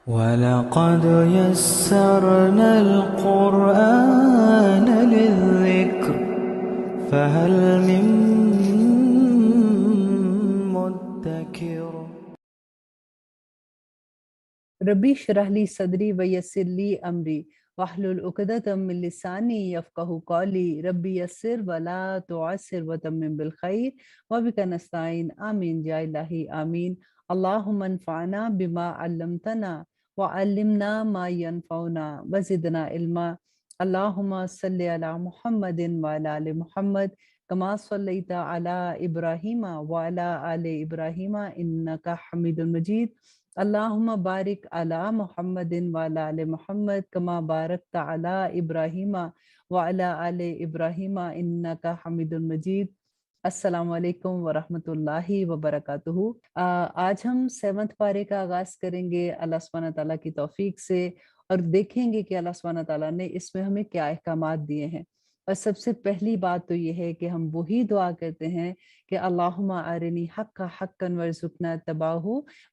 وَلَقَدْ يَسَّرْنَا الْقُرْآنَ لِلذِّكْرِ فَهَلْ مِن مُّدَّكِرٍ۔ ربی اشرح لی صدری ویسر لی امری واحلل عقدۃ من لسانی یفقہوا قولی ربی یسر ولا تعسر وتمم بالخیر وبک نستعین آمین یا الہی آمین۔ اللہم انفعنا بما علمتنا وعلمنا ما ینفعنا وزدنا علما۔ اللہم صلی علی محمد وعلی آل محمد کما صلیت علی ابراہیم وعلی آل ابراہیم انک حمید مجید۔ اللہم بارک علی محمد وعلی آل محمد کما بارکت علی ابراہیم وعلی آل ابراہیم انک حمید مجید۔ السلام علیکم ورحمۃ اللہ وبرکاتہ۔ آج ہم 7 پارے کا آغاز کریں گے اللہ سبحانہ تعالیٰ کی توفیق سے، اور دیکھیں گے کہ اللہ سبحانہ تعالیٰ نے اس میں ہمیں کیا احکامات دیے ہیں۔ اور سب سے پہلی بات تو یہ ہے کہ ہم وہی دعا کرتے ہیں کہ اللہم ارنی حق حقا وارزقنا اتباعہ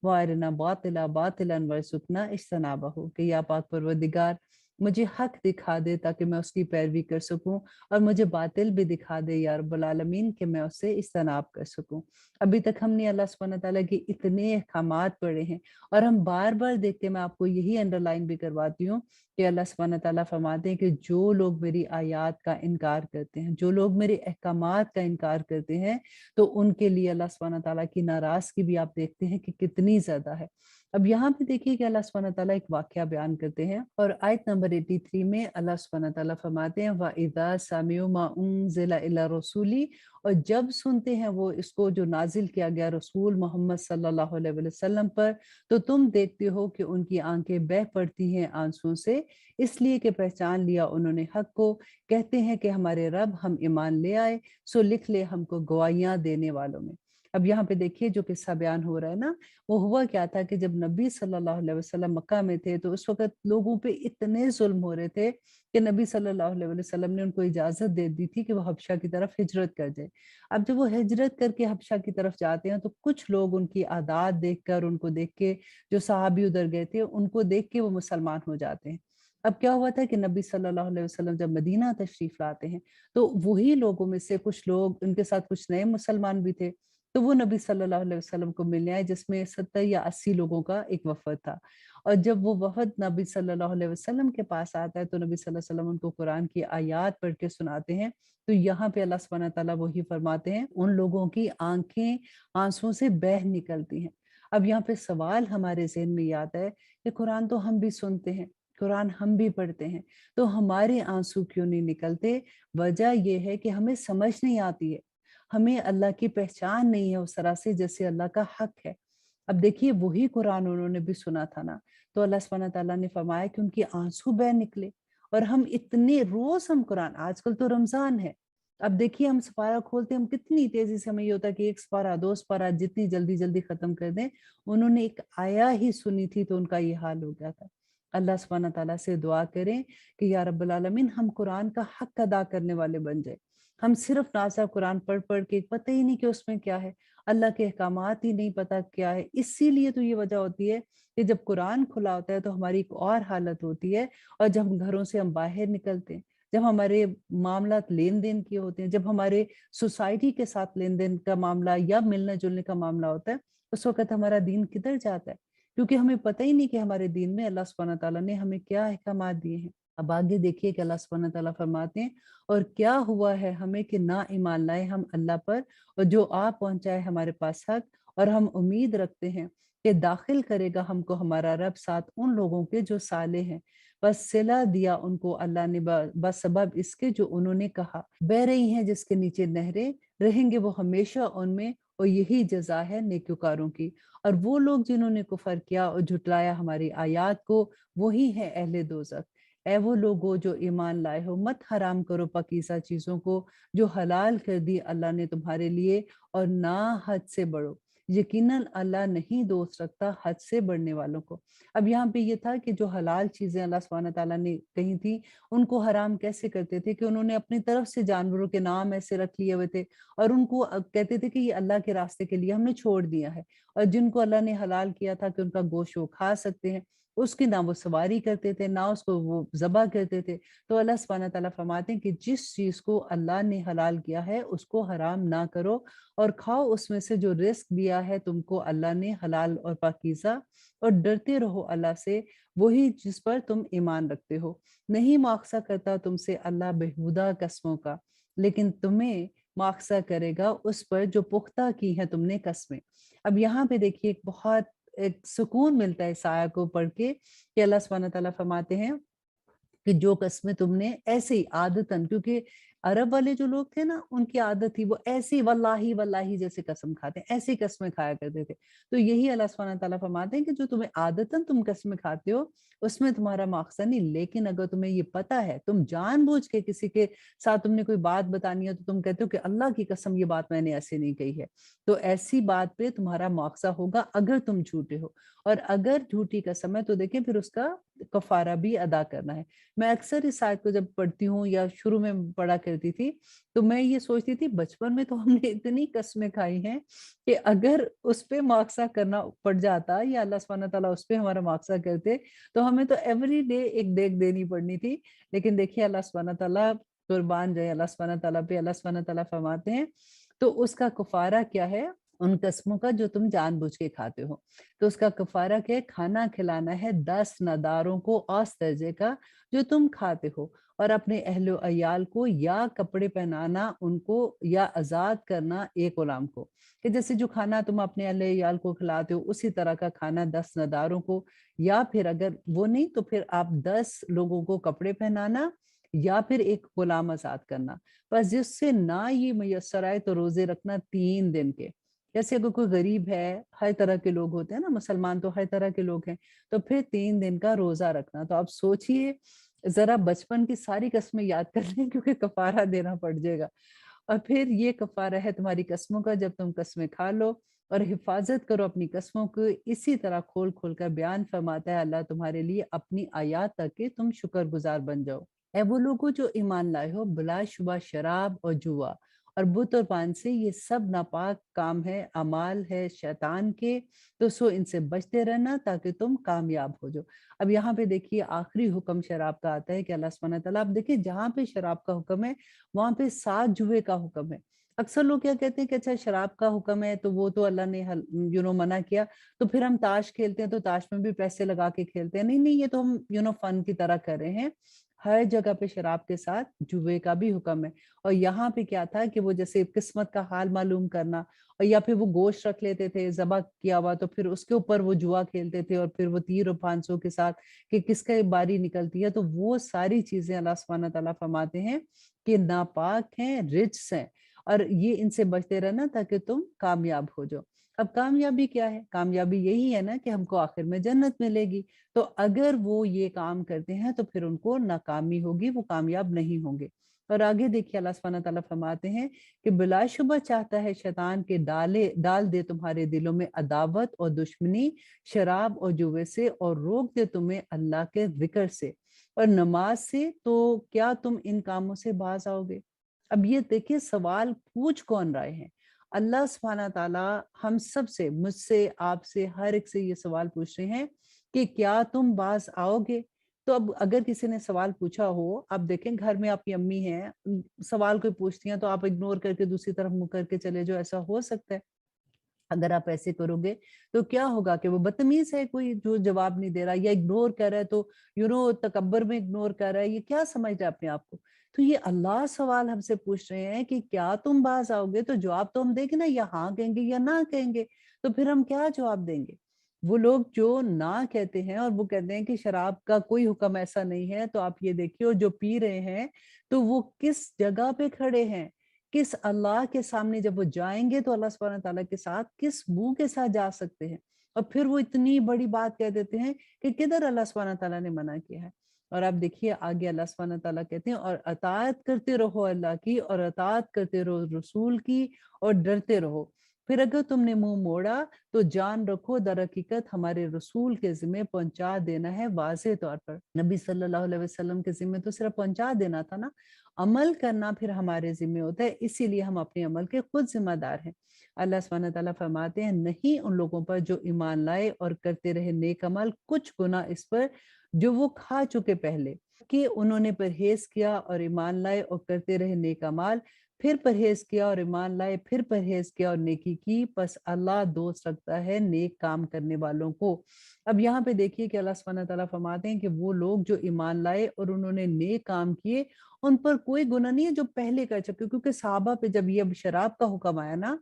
وارنا باطلا باطلا وارزقنا اجتنابہ، کہ یا پاک پروردگار مجھے حق دکھا دے تاکہ میں اس کی پیروی کر سکوں، اور مجھے باطل بھی دکھا دے یا رب العالمین کہ میں اسے اجتناب کر سکوں۔ ابھی تک ہم نے اللہ سبحانہ تعالیٰ کے اتنے احکامات پڑھے ہیں، اور ہم بار بار دیکھتے ہیں، میں آپ کو یہی انڈر لائن بھی کرواتی ہوں کہ اللہ سبحانہ تعالیٰ فرماتے ہیں کہ جو لوگ میری آیات کا انکار کرتے ہیں، جو لوگ میرے احکامات کا انکار کرتے ہیں، تو ان کے لیے اللہ سبحانہ تعالیٰ کی ناراضگی بھی آپ دیکھتے ہیں کہ کتنی زیادہ ہے۔ اب یہاں پہ دیکھیے کہ اللہ سبحانہ تعالیٰ ایک واقعہ بیان کرتے ہیں، اور آیت نمبر 83 میں اللہ سبحانہ تعالیٰ فرماتے ہیں وَإِذَا سَمِعُوا مَا أُنزِلَ إِلَى الرَّسُولِ، اور جب سنتے ہیں وہ اس کو جو نازل کیا گیا رسول محمد صلی اللہ علیہ وسلم پر، تو تم دیکھتے ہو کہ ان کی آنکھیں بہہ پڑتی ہیں آنسوں سے، اس لیے کہ پہچان لیا انہوں نے حق کو، کہتے ہیں کہ ہمارے رب ہم ایمان لے آئے، سو لکھ لے ہم کو گواہیاں دینے والوں میں۔ اب یہاں پہ دیکھیے جو قصہ بیان ہو رہا ہے نا، وہ ہوا کیا تھا کہ جب نبی صلی اللہ علیہ وسلم مکہ میں تھے تو اس وقت لوگوں پہ اتنے ظلم ہو رہے تھے کہ نبی صلی اللہ علیہ وسلم نے ان کو اجازت دے دی تھی کہ وہ حبشہ کی طرف ہجرت کر جائے۔ اب جب وہ ہجرت کر کے حبشہ کی طرف جاتے ہیں تو کچھ لوگ ان کی عادات دیکھ کر، ان کو دیکھ کے، جو صحابی ادھر گئے تھے ان کو دیکھ کے وہ مسلمان ہو جاتے ہیں۔ اب کیا ہوا تھا کہ نبی صلی اللہ علیہ وسلم جب مدینہ تشریف لاتے ہیں تو وہی لوگوں میں سے کچھ لوگ، ان کے ساتھ کچھ نئے مسلمان بھی تھے، تو وہ نبی صلی اللہ علیہ وسلم کو ملنے آئے، جس میں 70 یا 80 لوگوں کا ایک وفد تھا۔ اور جب وہ وفد نبی صلی اللہ علیہ وسلم کے پاس آتا ہے تو نبی صلی اللہ علیہ وسلم ان کو قرآن کی آیات پڑھ کے سناتے ہیں۔ تو یہاں پہ اللہ سبحانہ تعالیٰ وہی فرماتے ہیں ان لوگوں کی آنکھیں آنسوں سے بہہ نکلتی ہیں۔ اب یہاں پہ سوال ہمارے ذہن میں یہ آتا ہے کہ قرآن تو ہم بھی سنتے ہیں، قرآن ہم بھی پڑھتے ہیں، تو ہمارے آنسو کیوں نہیں نکلتے؟ وجہ یہ ہے کہ ہمیں سمجھ نہیں آتی ہے، ہمیں اللہ کی پہچان نہیں ہے اس طرح سے جیسے اللہ کا حق ہے۔ اب دیکھیے وہی قرآن انہوں نے بھی سنا تھا نا، تو اللہ سبحانہ تعالیٰ نے فرمایا کہ ان کی آنسو بہہ نکلے۔ اور ہم اتنے روز ہم قرآن، آج کل تو رمضان ہے، اب دیکھیے ہم سپارہ کھولتے ہیں، ہم کتنی تیزی سے، ہمیں یہ ہوتا ہے کہ ایک سپارہ، 2 سپارہ جتنی جلدی جلدی ختم کر دیں۔ انہوں نے ایک آیا ہی سنی تھی تو ان کا یہ حال ہو گیا تھا۔ اللہ سبحانہ تعالیٰ سے دعا کریں کہ یا رب العالمین ہم قرآن کا حق ادا کرنے والے بن جائیں۔ ہم صرف نازا قرآن پڑھ پڑھ کے پتہ ہی نہیں کہ اس میں کیا ہے، اللہ کے احکامات ہی نہیں پتہ کیا ہے۔ اسی لیے تو یہ وجہ ہوتی ہے کہ جب قرآن کھلا ہوتا ہے تو ہماری ایک اور حالت ہوتی ہے، اور جب ہم گھروں سے ہم باہر نکلتے ہیں، جب ہمارے معاملات لین دین کے ہوتے ہیں، جب ہمارے سوسائٹی کے ساتھ لین دین کا معاملہ یا ملنے جلنے کا معاملہ ہوتا ہے، اس وقت ہمارا دین کدھر جاتا ہے، کیونکہ ہمیں پتہ ہی نہیں کہ ہمارے دین میں اللہ سبحانہ تعالیٰ نے ہمیں کیا احکامات دیے ہیں۔ اب آگے دیکھیے کہ اللہ سبحانہ تعالیٰ فرماتے ہیں اور کیا ہوا ہے ہمیں کہ نہ ایمان لائے ہم اللہ پر، اور جو آپ پہنچائے ہمارے پاس حق، اور ہم امید رکھتے ہیں کہ داخل کرے گا ہم کو ہمارا رب ساتھ ان لوگوں کے جو صالح ہیں، بس صلہ دیا ان کو اللہ نے بسبب اس کے جو انہوں نے کہا، بہ رہی ہیں جس کے نیچے نہریں، رہیں گے وہ ہمیشہ ان میں، اور یہی جزا ہے نیکوکاروں کی۔ اور وہ لوگ جنہوں نے کفر کیا اور جھٹلایا ہماری آیات کو، وہی ہیں اہل دوزخ۔ اے وہ لوگو جو ایمان لائے ہو، مت حرام کرو پاکیزہ چیزوں کو جو حلال کر دی اللہ نے تمہارے لیے، اور نہ حد سے بڑھو، یقیناً اللہ نہیں دوست رکھتا حد سے بڑھنے والوں کو۔ اب یہاں پہ یہ تھا کہ جو حلال چیزیں اللہ سبحانہ تعالیٰ نے کہی تھی، ان کو حرام کیسے کرتے تھے کہ انہوں نے اپنی طرف سے جانوروں کے نام ایسے رکھ لیے ہوئے تھے، اور ان کو کہتے تھے کہ یہ اللہ کے راستے کے لیے ہم نے چھوڑ دیا ہے، اور جن کو اللہ نے حلال کیا تھا کہ ان کا گوشت وہ کھا سکتے ہیں، اس کی نہ وہ سواری کرتے تھے، نہ اس کو وہ ذبح کرتے تھے۔ تو اللہ سبحانہ تعالیٰ فرماتے ہیں کہ جس چیز کو اللہ نے حلال کیا ہے اس کو حرام نہ کرو، اور کھاؤ اس میں سے جو رزق دیا ہے تم کو اللہ نے حلال اور پاکیزہ، اور ڈرتے رہو اللہ سے، وہی جس پر تم ایمان رکھتے ہو۔ نہیں مواخذہ کرتا تم سے اللہ بےہودہ قسموں کا، لیکن تمہیں مواخذہ کرے گا اس پر جو پختہ کی ہیں تم نے قسمیں۔ اب یہاں پہ دیکھیے ایک بہت ایک سکون ملتا ہے اس آیہ کو پڑھ کے، کہ اللہ سبحانہ تعالیٰ فرماتے ہیں کہ جو قسمیں تم نے ایسے ہی عادتاً، کیونکہ عرب والے جو لوگ تھے نا ان کی عادت تھی وہ ایسے ہی واللہ واللہ جیسے قسم کھاتے ہیں، ایسی قسمیں کھایا کرتے تھے۔ تو یہی اللہ سبحانہ تعالیٰ فرماتے ہیں کہ جو تمہیں عادتاً تم قسمیں کھاتے ہو اس میں تمہارا مواخذہ نہیں، لیکن اگر تمہیں یہ پتہ ہے، تم جان بوجھ کے کسی کے ساتھ تم نے کوئی بات بتانی ہے تو تم کہتے ہو کہ اللہ کی قسم یہ بات میں نے ایسے نہیں کہی ہے، تو ایسی بات پہ تمہارا مواخذہ ہوگا اگر تم جھوٹے ہو۔ اور اگر جھوٹی قسم ہے تو دیکھیں پھر اس کا کفارہ بھی ادا کرنا ہے۔ میں اکثر اس آیت کو جب پڑھتی ہوں یا شروع میں پڑھا کرتی تھی تو میں یہ سوچتی تھی بچپن میں تو ہم نے اتنی قسمیں کھائی ہیں کہ اگر اس پہ مواخذہ کرنا پڑ جاتا یا اللہ سبحانہ تعالیٰ اس پہ ہمارا مواخذہ کرتے تو ہمیں تو ایوری ڈے ایک دیکھ دینی پڑنی تھی۔ لیکن دیکھیے اللہ سبحانہ تعالیٰ، قربان جائے اللہ سبحانہ تعالیٰ پہ، اللہ سبحانہ تعالیٰ فرماتے ہیں تو اس کا کفارہ کیا ہے ان قسموں کا جو تم جان بوجھ کے کھاتے ہو۔ تو اس کا کفارہ کیا ہے؟ کھانا کھلانا ہے 10 ناداروں کو اوس درجے کا جو تم کھاتے ہو، اور اپنے اہل و عیال کو یا کپڑے پہنانا ان کو یا آزاد کرنا ایک غلام کو، کہ جیسے جو کھانا تم اپنے اہل عیال کو کھلاتے ہو اسی طرح کا کھانا 10 ناداروں کو، یا پھر اگر وہ نہیں تو پھر آپ 10 لوگوں کو کپڑے پہنانا یا پھر ایک غلام آزاد کرنا۔ بس جس سے نہ یہ میسر آئے تو روزے رکھنا 3 دن کے۔ جیسے اگر کوئی غریب ہے، ہر طرح کے لوگ ہوتے ہیں نا، مسلمان تو ہر طرح کے لوگ ہیں، تو پھر 3 دن کا روزہ رکھنا۔ تو آپ سوچئے ذرا بچپن کی ساری قسمیں یاد کر لیں کیونکہ کفارہ دینا پڑ جائے گا۔ اور پھر یہ کفارہ ہے تمہاری قسموں کا جب تم قسمیں کھا لو، اور حفاظت کرو اپنی قسموں کو، اسی طرح کھول کھول کر بیان فرماتا ہے اللہ تمہارے لیے اپنی آیات تک کہ تم شکر گزار بن جاؤ۔ اے وہ لوگوں جو ایمان لائے ہو، بلا شبہ شراب اور جوا اور بت اور پان سے یہ سب ناپاک کام ہے، اعمال ہے شیطان کے، تو سو ان سے بچتے رہنا تاکہ تم کامیاب ہو جاؤ۔ اب یہاں پہ دیکھیے آخری حکم شراب کا آتا ہے کہ اللہ سبحانہ تعالیٰ، آپ دیکھیے جہاں پہ شراب کا حکم ہے وہاں پہ ساتھ جوئے کا حکم ہے۔ اکثر لوگ کیا کہتے ہیں کہ اچھا شراب کا حکم ہے تو وہ تو اللہ نے منع کیا، تو پھر ہم تاش کھیلتے ہیں تو تاش میں بھی پیسے لگا کے کھیلتے ہیں۔ نہیں نہیں، یہ تو ہم فن کی طرح کر رہے ہیں۔ ہر جگہ پہ شراب کے ساتھ جوئے کا بھی حکم ہے۔ اور یہاں پہ کیا تھا کہ وہ جیسے قسمت کا حال معلوم کرنا، اور یا پھر وہ گوشت رکھ لیتے تھے ذبح کیا ہوا تو پھر اس کے اوپر وہ جوا کھیلتے تھے، اور پھر وہ تیر و پھانسوں کے ساتھ کہ کس کا باری نکلتی ہے۔ تو وہ ساری چیزیں اللہ سبحانہ تعالیٰ فرماتے ہیں کہ ناپاک ہیں، رجس ہیں، اور یہ ان سے بچتے رہنا تاکہ تم کامیاب ہو جاؤ۔ اب کامیابی کیا ہے؟ کامیابی یہی ہے نا کہ ہم کو آخر میں جنت ملے گی۔ تو اگر وہ یہ کام کرتے ہیں تو پھر ان کو ناکامی ہوگی، وہ کامیاب نہیں ہوں گے۔ اور آگے دیکھیے اللہ سبحانہ تعالیٰ فرماتے ہیں کہ بلا شبہ چاہتا ہے شیطان کے ڈال دے تمہارے دلوں میں عداوت اور دشمنی شراب اور جوے سے، اور روک دے تمہیں اللہ کے ذکر سے اور نماز سے، تو کیا تم ان کاموں سے باز آؤ گے؟ اب یہ دیکھیے سوال پوچھ کون رہے ہیں؟ اللہ سبحانہ تعالیٰ ہم سب سے، مجھ سے، آپ سے، ہر ایک سے یہ سوال پوچھ رہے ہیں کہ کیا تم باز آؤ گے؟ تو اب اگر کسی نے سوال پوچھا ہو، آپ دیکھیں گھر میں آپ کی امی ہیں، سوال کوئی پوچھتی ہیں تو آپ اگنور کر کے دوسری طرف منہ کر کے چلے جو، ایسا ہو سکتا ہے؟ اگر آپ ایسے کرو گے تو کیا ہوگا کہ وہ بدتمیز ہے کوئی جو جواب نہیں دے رہا یا اگنور کر رہا ہے، تو تکبر میں اگنور کر رہا ہے، یہ کیا سمجھ رہا ہے اپنے آپ کو؟ تو یہ اللہ سوال ہم سے پوچھ رہے ہیں کہ کیا تم باز آؤ گے؟ تو جواب تو ہم دیں گے نا، یا ہاں کہیں گے یا نہ کہیں گے، تو پھر ہم کیا جواب دیں گے؟ وہ لوگ جو نہ کہتے ہیں اور وہ کہتے ہیں کہ شراب کا کوئی حکم ایسا نہیں ہے، تو آپ یہ دیکھیے اور جو پی رہے ہیں تو وہ کس جگہ پہ کھڑے ہیں، کس اللہ کے سامنے جب وہ جائیں گے تو اللہ سبحانہ تعالیٰ کے ساتھ کس منہ کے ساتھ جا سکتے ہیں؟ اور پھر وہ اتنی بڑی بات کہہ دیتے ہیں کہ کدھر اللہ سبحانہ تعالیٰ نے منع کیا ہے۔ اور آپ دیکھیے آگے اللہ سبحانہ تعالیٰ کہتے ہیں اور اطاعت کرتے رہو اللہ کی، اور اطاعت کرتے رہو رسول کی، اور ڈرتے رہو۔ پھر اگر تم نے منہ موڑا تو جان رکھو در حقیقت ہمارے رسول کے ذمہ پہنچا دینا ہے واضح طور پر۔ نبی صلی اللہ علیہ وسلم کے ذمہ تو صرف پہنچا دینا تھا نا، عمل کرنا پھر ہمارے ذمہ ہوتا ہے، اسی لیے ہم اپنے عمل کے خود ذمہ دار ہیں۔ اللہ سبحانہ تعالیٰ فرماتے ہیں نہیں ان لوگوں پر جو ایمان لائے اور کرتے رہے نیک عمل، کچھ گناہ اس پر جو وہ کھا چکے پہلے، کہ انہوں نے پرہیز کیا اور ایمان لائے اور کرتے رہے نیک اعمال، پھر پرہیز کیا اور ایمان لائے، پھر پرہیز کیا اور نیکی کی، پس اللہ دوست رکھتا ہے نیک کام کرنے والوں کو۔ اب یہاں پہ دیکھیے کہ اللہ سبحانہ تعالیٰ فرماتے ہیں کہ وہ لوگ جو ایمان لائے اور انہوں نے نیک کام کیے، ان پر کوئی گناہ نہیں ہے جو پہلے کر چکے، کیونکہ صحابہ پہ جب یہ اب شراب کا حکم آیا نا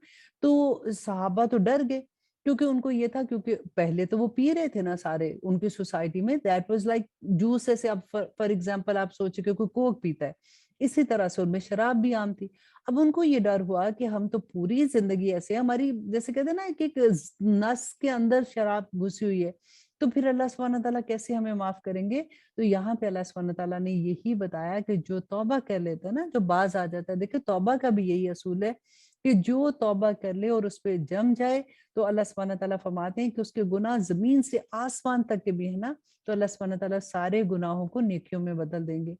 تو صحابہ تو ڈر گئے، کیونکہ ان کو یہ تھا، کیونکہ پہلے تو وہ پی رہے تھے نا سارے ان کی سوسائٹی میں، دیٹ واز لائک جوس، ایسے اب فار ایگزامپل آپ سوچے کہ کوئی کوک پیتا ہے، اسی طرح سے ان میں شراب بھی عام تھی۔ اب ان کو یہ ڈر ہوا کہ ہم تو پوری زندگی ایسے ہماری جیسے کہتے ہیں نا کہ ایک نس کے اندر شراب گھسی ہوئی ہے، تو پھر اللہ سبحانہ تعالیٰ کیسے ہمیں معاف کریں گے؟ تو یہاں پہ اللہ سبحانہ تعالیٰ نے یہی بتایا کہ جو توبہ کر لیتا ہے نا، جو باز آ جاتا ہے، دیکھیں توبہ کا بھی یہی اصول ہے کہ جو توبہ کر لے اور اس پہ جم جائے، تو اللہ سبحانہ تعالیٰ فرماتے ہیں کہ اس کے گناہ زمین سے آسمان تک کے بھی ہے نا، تو اللہ سبحانہ تعالیٰ سارے گناہوں کو نیکیوں میں بدل دیں گے۔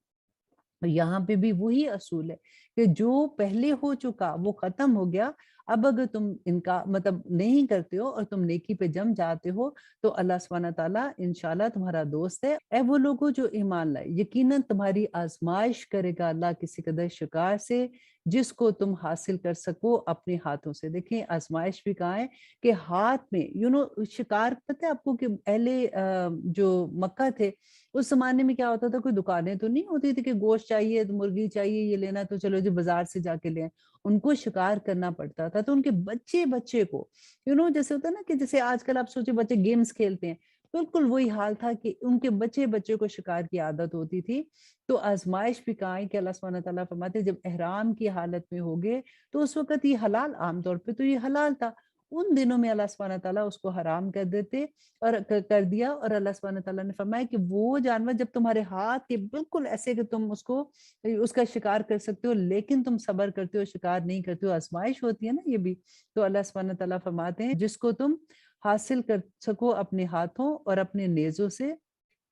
یہاں پہ بھی وہی اصول ہے کہ جو پہلے ہو چکا وہ ختم ہو گیا، اب اگر تم ان کا مطلب نہیں کرتے ہو اور تم نیکی پہ جم جاتے ہو تو اللہ سبحانہ تعالیٰ انشاءاللہ تمہارا دوست ہے۔ اے وہ لوگوں جو ایمان لائے، یقیناً تمہاری آزمائش کرے گا اللہ کسی قدر شکار سے جس کو تم حاصل کر سکو اپنے ہاتھوں سے۔ دیکھیں آزمائش بھی کہاں ہے کہ ہاتھ میں شکار، پتہ ہے آپ کو کہ اہل جو مکہ تھے اس زمانے میں کیا ہوتا تھا، کوئی دکانیں تو نہیں ہوتی تھی کہ گوشت چاہیے تو مرغی چاہیے یہ لینا تو چلو جی بازار سے جا کے لیں، ان کو شکار کرنا پڑتا تھا، تو ان کے بچے بچے کو جیسے ہوتا ہے نا کہ جیسے آج کل آپ سوچے بچے گیمز کھیلتے ہیں، بالکل وہی حال تھا کہ ان کے بچے بچے کو شکار کی عادت ہوتی تھی۔ تو آزمائش بھی کہاں ہے کہ اللہ سبحانہ تعالیٰ فرماتے ہیں جب احرام کی حالت میں ہوگے تو اس وقت یہ حلال، عام طور پہ تو یہ حلال تھا، ان دنوں میں اللہ سبحانہ تعالیٰ اس کو حرام کر دیتے اور کر دیا، اور اللہ سبحانہ تعالیٰ نے فرمایا کہ وہ جانور جب تمہارے ہاتھ کے بالکل ایسے کہ تم اس کا شکار کر سکتے ہو لیکن تم صبر کرتے ہو، شکار نہیں کرتے ہو، آزمائش ہوتی ہے نا یہ بھی، تو اللہ سبحانہ تعالیٰ فرماتے ہیں جس کو تم حاصل کر سکو اپنے ہاتھوں اور اپنے نیزوں سے،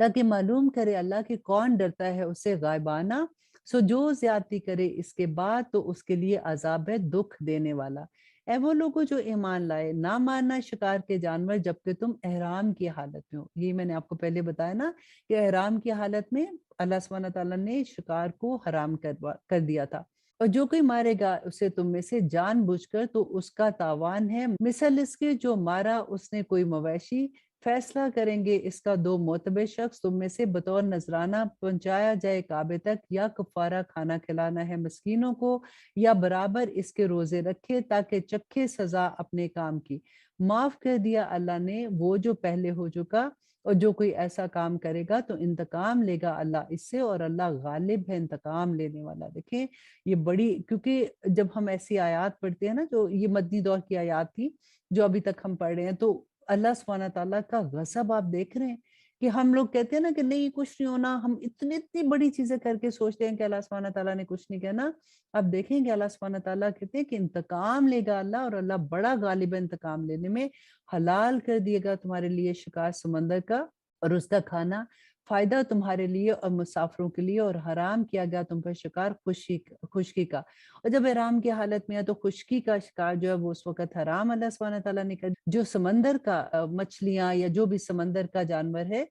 تاکہ معلوم کرے اللہ کہ کون ڈرتا ہے اس سے غائبانہ، سو جو زیادتی کرے اس کے بعد تو اس کے لیے عذاب ہے دکھ دینے والا۔ اے وہ لوگوں جو ایمان لائے، نہ مارنا شکار کے جانور جبکہ تم احرام کی حالت میں ہو۔ یہ میں نے آپ کو پہلے بتایا نا کہ احرام کی حالت میں اللہ سبحانہ تعالیٰ نے شکار کو حرام کر دیا تھا۔ اور جو کوئی مارے گا اسے تم میں سے جان بوجھ کر تو اس کا تاوان ہے مثل اس کے جو مارا اس نے کوئی مویشی، فیصلہ کریں گے اس کا دو معتبر شخص، تم میں سے بطور نذرانہ پہنچایا جائے کعبے تک، یا کفارہ کھانا کھلانا ہے مسکینوں کو، یا برابر اس کے روزے رکھے تاکہ چکھے سزا اپنے کام کی۔ معاف کر دیا اللہ نے وہ جو پہلے ہو چکا، اور جو کوئی ایسا کام کرے گا تو انتقام لے گا اللہ اس سے، اور اللہ غالب ہے انتقام لینے والا۔ دیکھیں یہ بڑی، کیونکہ جب ہم ایسی آیات پڑھتے ہیں نا، جو یہ مدنی دور کی آیات تھی جو ابھی تک ہم پڑھ رہے ہیں، تو اللہ سبحانہ تعالیٰ کا غضب آپ دیکھ رہے ہیں کہ ہم لوگ کہتے ہیں نا کہ نہیں کچھ نہیں ہونا، ہم اتنی بڑی چیزیں کر کے سوچتے ہیں کہ اللہ سبحانہ تعالیٰ نے کچھ نہیں کہنا۔ اب دیکھیں کہ اللہ سبحانہ تعالیٰ کہتے ہیں کہ انتقام لے گا اللہ، اور اللہ بڑا غالب ہے انتقام لینے میں۔ حلال کر دیے گا تمہارے لیے شکار سمندر کا اور اس کا کھانا، فائدہ تمہارے لیے اور مسافروں کے لیے، اور حرام کیا گیا تم پر شکار خشکی کا۔ اور جب احرام کی حالت میں ہے تو خشکی کا شکار جو ہے وہ اس وقت حرام اللہ سبحانہ تعالیٰ نے کر، جو سمندر کا مچھلیاں یا جو بھی سمندر کا جانور ہے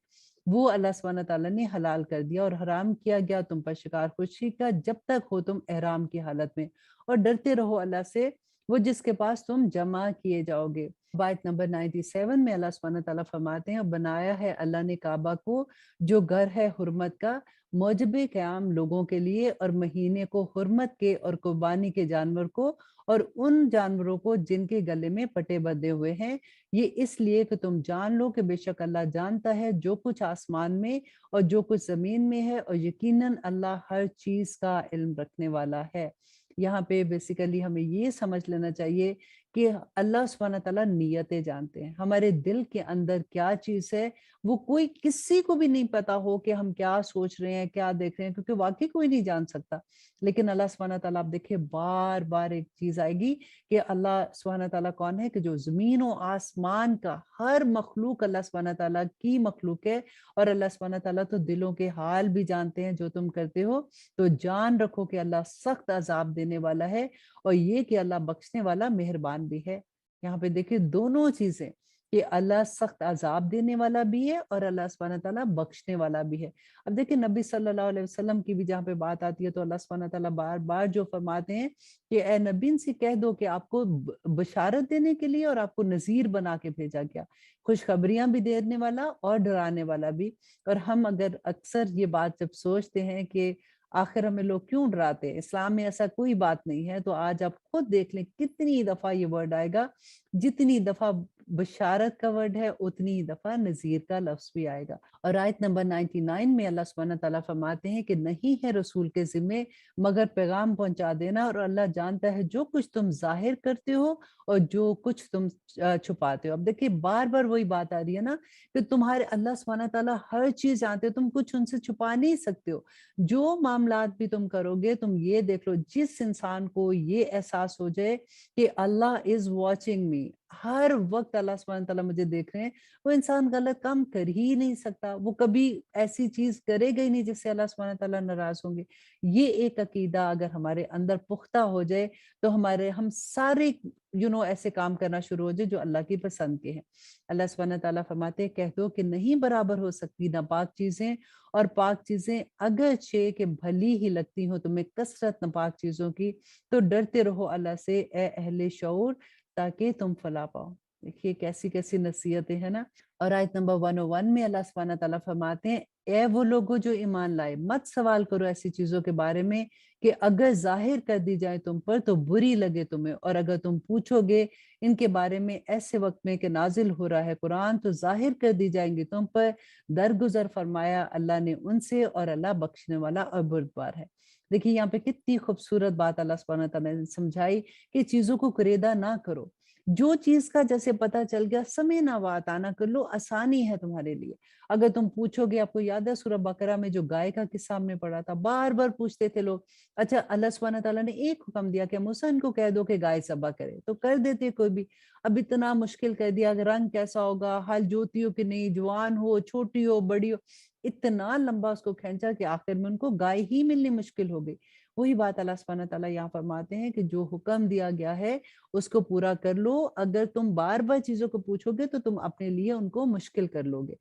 وہ اللہ سبحانہ تعالیٰ نے حلال کر دیا، اور حرام کیا گیا تم پر شکار خشکی کا جب تک ہو تم احرام کی حالت میں، اور ڈرتے رہو اللہ سے وہ جس کے پاس تم جمع کیے جاؤ گے۔ آیت نمبر 97 میں اللہ سبحانہ تعالیٰ فرماتے ہیں، بنایا ہے اللہ نے کعبہ کو جو گھر ہے حرمت کا، موجب قیام لوگوں کے لیے، اور مہینے کو حرمت کے، اور قربانی کے جانور کو، اور ان جانوروں کو جن کے گلے میں پٹے بندھے ہوئے ہیں، یہ اس لیے کہ تم جان لو کہ بے شک اللہ جانتا ہے جو کچھ آسمان میں اور جو کچھ زمین میں ہے، اور یقیناً اللہ ہر چیز کا علم رکھنے والا ہے۔ یہاں پہ بیسیکلی ہمیں یہ سمجھ لینا چاہیے کہ اللہ سبحانہ تعالیٰ نیتیں جانتے ہیں، ہمارے دل کے اندر کیا چیز ہے وہ کوئی کسی کو بھی نہیں پتا ہو کہ ہم کیا سوچ رہے ہیں کیا دیکھ رہے ہیں، کیونکہ واقعی کوئی نہیں جان سکتا۔ لیکن اللہ سبحانہ تعالیٰ آپ دیکھیں بار بار ایک چیز آئے گی کہ اللہ سبحانہ تعالیٰ کون ہے، کہ جو زمین و آسمان کا ہر مخلوق اللہ سبحانہ تعالیٰ کی مخلوق ہے، اور اللہ سبحانہ تعالیٰ تو دلوں کے حال بھی جانتے ہیں جو تم کرتے ہو۔ تو جان رکھو کہ اللہ سخت عذاب دینے والا ہے، اور یہ کہ اللہ بخشنے والا مہربان بھی ہے۔ یہاں پہ دیکھیں دونوں چیزیں، کہ اللہ سخت عذاب دینے والا بھی ہے اور اللہ سبحانہ تعالیٰ بخشنے والا بھی ہے۔ اب دیکھیں نبی صلی اللہ علیہ وسلم کی بھی جہاں پہ بات آتی ہے تو اللہ سبحانہ تعالیٰ بار بار جو فرماتے ہیں کہ اے نبی ان سے کہہ دو کہ آپ کو بشارت دینے کے لیے اور آپ کو نذیر بنا کے بھیجا گیا، خوشخبریاں بھی دینے والا اور ڈرانے والا بھی۔ اور ہم اگر اکثر یہ بات جب سوچتے ہیں کہ آخر ہمیں لوگ کیوں ڈراتے ہیں، اسلام میں ایسا کوئی بات نہیں ہے، تو آج آپ خود دیکھ لیں کتنی دفعہ یہ ورڈ آئے گا، جتنی دفعہ بشارت کا ورڈ ہے اتنی ہی دفعہ نذیر کا لفظ بھی آئے گا۔ اور آیت نمبر 99 میں اللہ سبحانہ تعالیٰ فرماتے ہیں کہ نہیں ہے رسول کے ذمے مگر پیغام پہنچا دینا، اور اللہ جانتا ہے جو کچھ تم ظاہر کرتے ہو اور جو کچھ تم چھپاتے ہو۔ اب دیکھیے بار بار وہی بات آ رہی ہے نا کہ تمہارے اللہ سبحانہ تعالیٰ ہر چیز جانتے ہو، تم کچھ ان سے چھپا نہیں سکتے ہو۔ جو معاملات بھی تم کرو گے تم یہ دیکھ لو، جس انسان کو یہ احساس ہو جائے کہ اللہ از واچنگ می، ہر وقت اللہ سبحانہ تعالیٰ مجھے دیکھ رہے ہیں، وہ انسان غلط کام کر ہی نہیں سکتا، وہ کبھی ایسی چیز کرے گا ہی نہیں جس سے اللہ سبحانہ تعالیٰ ناراض ہوں گے۔ یہ ایک عقیدہ اگر ہمارے اندر پختہ ہو جائے تو ہم سارے ایسے کام کرنا شروع ہو جائے جو اللہ کی پسند کے ہیں۔ اللہ سبحانہ تعالیٰ فرماتے ہیں کہہ دو کہ نہیں برابر ہو سکتی ناپاک چیزیں اور پاک چیزیں، اگرچہ کہ بھلی ہی لگتی ہوں تمہیں کثرت ناپاک چیزوں کی، تو ڈرتے رہو اللہ سے اے اہل شعور تاکہ تم فلاح پاؤ۔ دیکھیے کیسی کیسی نصیحتیں ہیں نا۔ اور آیت نمبر 101 میں اللہ سبحانہ تعالیٰ فرماتے ہیں اے وہ لوگوں جو ایمان لائے، مت سوال کرو ایسی چیزوں کے بارے میں کہ اگر ظاہر کر دی جائے تم پر تو بری لگے تمہیں، اور اگر تم پوچھو گے ان کے بارے میں ایسے وقت میں کہ نازل ہو رہا ہے قرآن تو ظاہر کر دی جائیں گی تم پر۔ درگزر فرمایا اللہ نے ان سے، اور اللہ بخشنے والا اور بردبار ہے۔ دیکھیے یہاں پہ کتنی خوبصورت بات اللہ سبحانہ تعالیٰ نے سمجھائی کہ چیزوں کو کریدہ نہ کرو، جو چیز کا جیسے پتہ چل گیا سمے نہ واتانہ کر لو، آسانی ہے تمہارے لیے۔ اگر تم پوچھو گے، آپ کو یاد ہے سورہ بقرہ میں جو گائے کا قصہ ہم نے پڑھا تھا، بار بار پوچھتے تھے لوگ، اچھا اللہ سبحانہ تعالیٰ نے ایک حکم دیا کہ موسیٰ ان کو کہہ دو کہ گائے ذبح کرے، تو کر دیتے کوئی بھی۔ اب اتنا مشکل کر دیا کہ رنگ کیسا ہوگا، ہل جوتی ہو کہ نہیں، جوان ہو چھوٹی ہو بڑی ہو، اتنا لمبا اس کو کھینچا کہ آخر میں ان کو گائے ہی ملنی مشکل ہو گئی۔ وہی بات اللہ سبحانہ تعالیٰ یہاں فرماتے ہیں کہ جو حکم دیا گیا ہے اس کو پورا کر لو، اگر تم بار بار چیزوں کو پوچھو گے تو تم اپنے لیے ان کو مشکل کر لو گے۔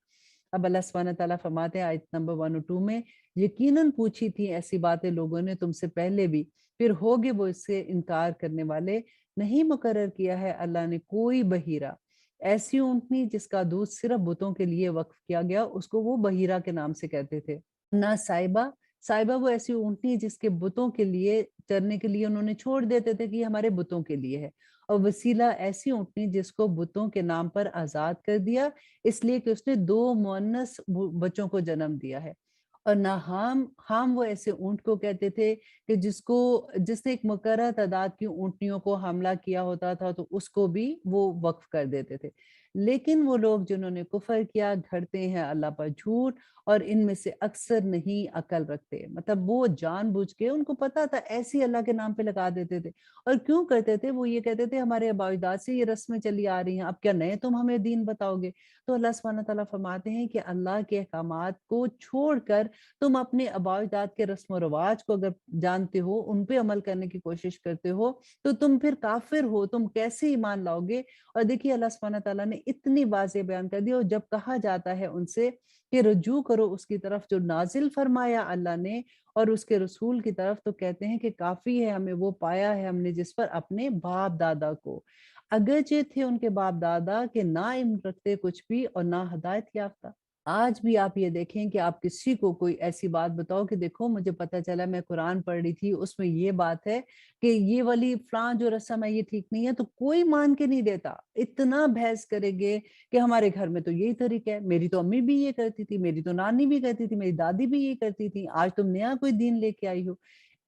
اب اللہ سبحانہ تعالیٰ فرماتے ہیں آیت نمبر 102 میں، یقیناً پوچھی تھی ایسی باتیں لوگوں نے تم سے پہلے بھی، پھر ہوگے وہ اس سے انکار کرنے والے۔ نہیں مقرر کیا ہے اللہ نے کوئی بحیرہ، ایسی اونٹنی جس کا دودھ صرف بتوں کے لیے وقف کیا گیا، اس کو وہ بحیرہ کے نام سے کہتے تھے۔ نہ سائبہ، سائبہ وہ ایسی اونٹنی جس کے بتوں کے لیے چرنے کے لیے انہوں نے چھوڑ دیتے تھے کہ یہ ہمارے بتوں کے لیے ہے۔ اور وسیلہ ایسی اونٹنی جس کو بتوں کے نام پر آزاد کر دیا اس لیے کہ اس نے 2 مؤنث بچوں کو جنم دیا ہے۔ اور نہ ہام وہ ایسے اونٹ کو کہتے تھے کہ جس نے ایک مقررہ تعداد کی اونٹنیوں کو حاملہ کیا ہوتا تھا تو اس کو بھی وہ وقف کر دیتے تھے۔ لیکن وہ لوگ جنہوں نے کفر کیا گھڑتے ہیں اللہ پر جھوٹ، اور ان میں سے اکثر نہیں عقل رکھتے۔ مطلب وہ جان بوجھ کے، ان کو پتا تھا ایسی اللہ کے نام پہ لگا دیتے تھے۔ اور کیوں کرتے تھے؟ وہ یہ کہتے تھے ہمارے آباء و اجداد سے یہ رسمیں چلی آ رہی ہیں، اب کیا نئے تم ہمیں دین بتاؤ گے؟ تو اللہ سبحانہ تعالیٰ فرماتے ہیں کہ اللہ کے احکامات کو چھوڑ کر تم اپنے آباء و اجداد کے رسم و رواج کو اگر جانتے ہو، ان پہ عمل کرنے کی کوشش کرتے ہو، تو تم پھر کافر ہو، تم کیسے ایمان لاؤ گے؟ اور دیکھیے اللہ سبحانہ تعالیٰ نے اتنی واضح بیان کر دیا، اور جب کہا جاتا ہے ان سے کہ رجوع کرو اس کی طرف جو نازل فرمایا اللہ نے اور اس کے رسول کی طرف، تو کہتے ہیں کہ کافی ہے ہمیں وہ پایا ہے ہم نے جس پر اپنے باپ دادا کو، اگرچہ تھے ان کے باپ دادا کہ نہ علم رکھتے کچھ بھی اور نہ ہدایت یافتہ۔ آج بھی آپ یہ دیکھیں کہ آپ کسی کو کوئی ایسی بات بتاؤ کہ دیکھو مجھے پتا چلا میں قرآن پڑھ رہی تھی اس میں یہ بات ہے کہ یہ والی فلاں جو رسم ہے یہ ٹھیک نہیں ہے، تو کوئی مان کے نہیں دیتا، اتنا بحث کرے گے کہ ہمارے گھر میں تو یہی طریقہ ہے، میری تو امی بھی یہ کرتی تھی، میری تو نانی بھی کرتی تھی، میری دادی بھی یہ کرتی تھی، آج تم نیا کوئی دین لے کے آئی ہو۔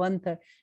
1/3,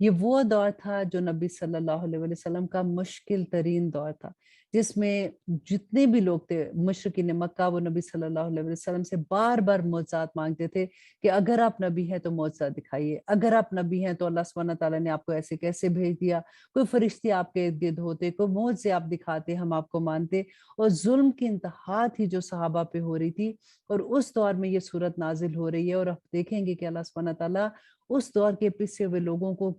یہ وہ دور تھا جو نبی صلی اللہ علیہ وسلم کا مشکل ترین دور تھا، جس میں جتنے بھی لوگ تھے مشرکین مکہ، وہ نبی صلی اللہ علیہ وسلم سے بار بار معجزات مانگتے تھے کہ اگر آپ نبی ہیں تو معجزہ دکھائیے، اگر آپ نبی ہیں تو اللہ سبحانہ تعالیٰ نے آپ کو ایسے کیسے بھیج دیا، کوئی فرشتے آپ کے ارد گرد ہوتے، کوئی معجزے آپ دکھاتے، ہم آپ کو مانتے۔ اور ظلم کی انتہا تھی جو صحابہ پہ ہو رہی تھی، اور اس دور میں یہ صورت نازل ہو رہی ہے، اور آپ دیکھیں گے کہ اللہ سبحانہ تعالیٰ اس دور کے پسے ہوئے لوگوں کو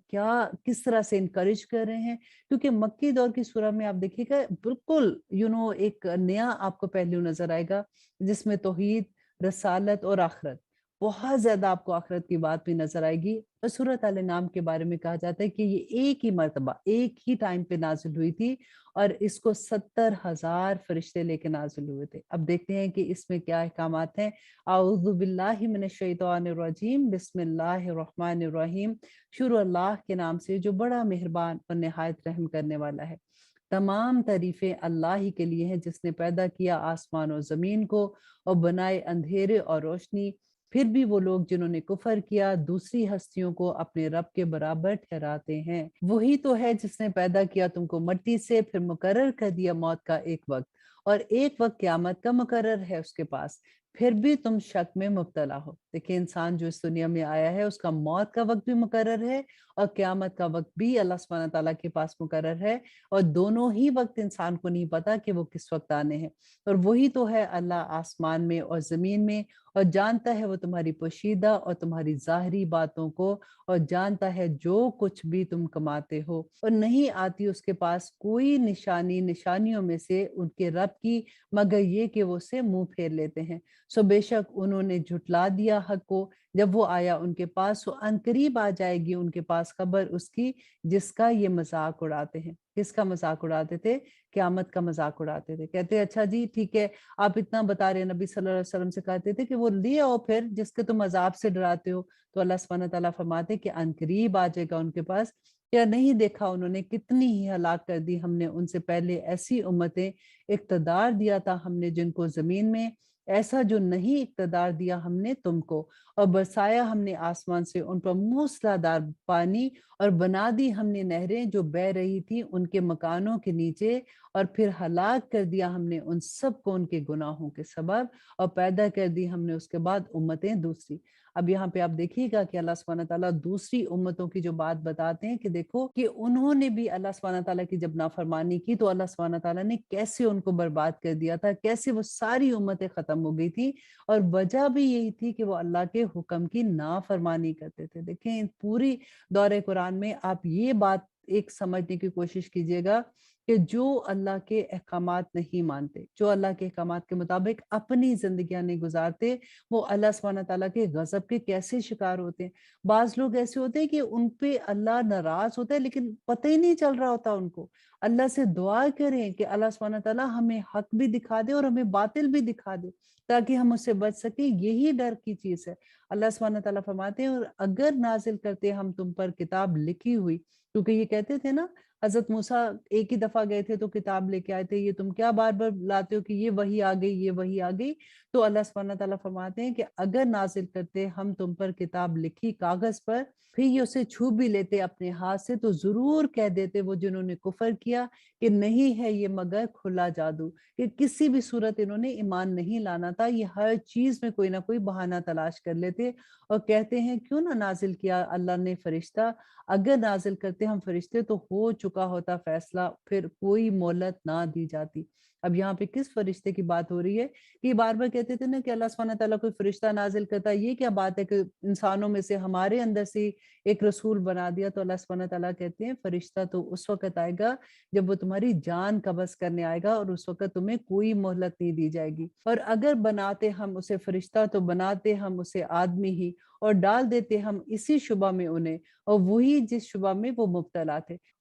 کس طرح سے انکریج کر رہے ہیں، کیونکہ مکی دور کی سورہ میں آپ دیکھیے گا بالکل ایک نیا آپ کو پہلو نظر آئے گا، جس میں توحید، رسالت اور آخرت، بہت زیادہ آپ کو آخرت کی بات بھی نظر آئے گی۔ اور سورۃ الانعام کے بارے میں کہا جاتا ہے کہ یہ ایک ہی مرتبہ ایک ہی ٹائم پہ نازل ہوئی تھی، اور اس کو 70,000 فرشتے لے کے نازل ہوئے تھے۔ اب دیکھتے ہیں کہ اس میں کیا احکامات ہیں۔ اعوذ باللہ من الشیطان الرجیم، بسم اللہ الرحمن الرحیم۔ شروع اللہ کے نام سے جو بڑا مہربان اور نہایت رحم کرنے والا ہے۔ تمام تعریفیں اللہ ہی کے لیے ہیں، جس نے پیدا کیا آسمان اور زمین کو، اور بنائے اندھیرے اور روشنی۔ پھر بھی وہ لوگ جنہوں نے کفر کیا دوسری ہستیوں کو اپنے رب کے برابر ٹھہراتے ہیں۔ وہی تو ہے جس نے پیدا کیا تم کو مٹی سے، پھر مقرر کر دیا موت کا ایک وقت، اور ایک وقت قیامت کا مقرر ہے اس کے پاس، پھر بھی تم شک میں مبتلا ہو۔ دیکھیں انسان جو اس دنیا میں آیا ہے، اس کا موت کا وقت بھی مقرر ہے، اور قیامت کا وقت بھی اللہ سبحانہ تعالیٰ کے پاس مقرر ہے، اور دونوں ہی وقت انسان کو نہیں پتا کہ وہ کس وقت آنے ہیں۔ اور وہی تو ہے اللہ آسمان میں اور زمین میں، اور جانتا ہے وہ تمہاری پوشیدہ اور تمہاری ظاہری باتوں کو، اور جانتا ہے جو کچھ بھی تم کماتے ہو، اور نہیں آتی اس کے پاس کوئی نشانی نشانیوں میں سے ان کے رب کی، مگر یہ کہ وہ اسے منہ پھیر لیتے ہیں۔ سو بے شک انہوں نے جھٹلا دیا حق کو جب وہ آیا ان کے پاس، سو عنقریب آ جائے گی ان کے پاس خبر اس کی جس کا یہ مذاق اڑاتے ہیں۔ کس کا مذاق اڑاتے تھے؟ قیامت کا مذاق اڑاتے تھے۔ کہتے اچھا جی ٹھیک ہے، آپ اتنا بتا رہے ہیں، نبی صلی اللہ علیہ وسلم سے کہتے تھے کہ وہ لے آؤ پھر جس کے تم عذاب سے ڈراتے ہو، تو اللہ سبحانہ تعالیٰ فرماتے کہ عنقریب آ جائے گا ان کے پاس۔ کیا نہیں دیکھا انہوں نے کتنی ہی ہلاک کر دی ہم نے ان سے پہلے ایسی امتیں، اقتدار دیا تھا ہم نے جن کو زمین میں، ایسا جو نہیں اقتدار دیا ہم نے تم کو، اور برسایا ہم نے آسمان سے ان پر موسلادھار پانی، اور بنا دی ہم نے نہریں جو بہہ رہی تھی ان کے مکانوں کے نیچے، اور پھر ہلاک کر دیا ہم نے ان سب کو ان کے گناہوں کے سبب، اور پیدا کر دی ہم نے اس کے بعد امتیں دوسری۔ اب یہاں پہ آپ دیکھیے گا کہ اللہ سبحانہ تعالیٰ دوسری امتوں کی جو بات بتاتے ہیں کہ دیکھو کہ انہوں نے بھی اللہ سبحانہ تعالیٰ کی جب نافرمانی کی تو اللہ سبحانہ تعالیٰ نے کیسے ان کو برباد کر دیا تھا، کیسے وہ ساری امتیں ختم ہو گئی تھی، اور وجہ بھی یہی تھی کہ وہ اللہ کے حکم کی نافرمانی کرتے تھے۔ دیکھیں پوری دور قرآن میں آپ یہ بات ایک سمجھنے کی کوشش کیجئے گا کہ جو اللہ کے احکامات نہیں مانتے، جو اللہ کے احکامات کے مطابق اپنی زندگیاں نہیں گزارتے، وہ اللہ سبحانہ تعالیٰ کے غضب کے کیسے شکار ہوتے ہیں۔ بعض لوگ ایسے ہوتے ہیں کہ ان پہ اللہ ناراض ہوتا ہے لیکن پتہ ہی نہیں چل رہا ہوتا ان کو۔ اللہ سے دعا کریں کہ اللہ سبحانہ تعالیٰ ہمیں حق بھی دکھا دے اور ہمیں باطل بھی دکھا دے، تاکہ ہم اس سے بچ سکیں۔ یہی ڈر کی چیز ہے۔ اللہ سبحانہ تعالیٰ فرماتے ہیں اور اگر نازل کرتے ہم تم پر کتاب لکھی ہوئی، کیونکہ یہ کہتے تھے نا حضرت موسیٰ ایک ہی دفعہ گئے تھے تو کتاب لے کے آئے تھے، یہ تم کیا بار بار لاتے ہو کہ یہ وحی آ گئی، یہ وحی آ گئی؟ تو اللہ سبحانہ تعالیٰ فرماتے ہیں کہ اگر نازل کرتے ہم تم پر کتاب لکھی کاغذ پر، پھر یہ اسے چھو بھی لیتے اپنے ہاتھ سے، تو ضرور کہہ دیتے وہ جنہوں نے کفر کیا کہ نہیں ہے یہ مگر کھلا جادو، کہ کسی بھی صورت انہوں نے ایمان نہیں لانا تھا۔ یہ ہر چیز میں کوئی نہ کوئی بہانہ تلاش کر لیتے، اور کہتے ہیں کیوں نہ نازل کیا اللہ نے فرشتہ، اگر نازل کرتے ہم فرشتے تو ہو چکا ہوتا فیصلہ، پھر کوئی مہلت نہ دی جاتی۔ اب یہاں پہ کس فرشتے کی بات ہو رہی ہے؟ کہ یہ بار بار کہتے تھے نا کہ اللہ سبحانہ تعالیٰ کوئی فرشتہ نازل کرتا ہے، یہ کیا بات ہے کہ انسانوں میں سے ہمارے اندر سے ایک رسول بنا دیا؟ تو اللہ سبحانہ تعالیٰ کہتے ہیں فرشتہ تو اس وقت آئے گا جب وہ تمہاری جان قبض کرنے آئے گا، اور اس وقت تمہیں کوئی مہلت نہیں دی جائے گی۔ اور اگر بناتے ہم اسے فرشتہ تو بناتے ہم اسے آدمی ہی، اور ڈال دیتے ہم اسی شبہ میں انہیں، اور وہی جس شبہ میں وہ مبتلا تھے۔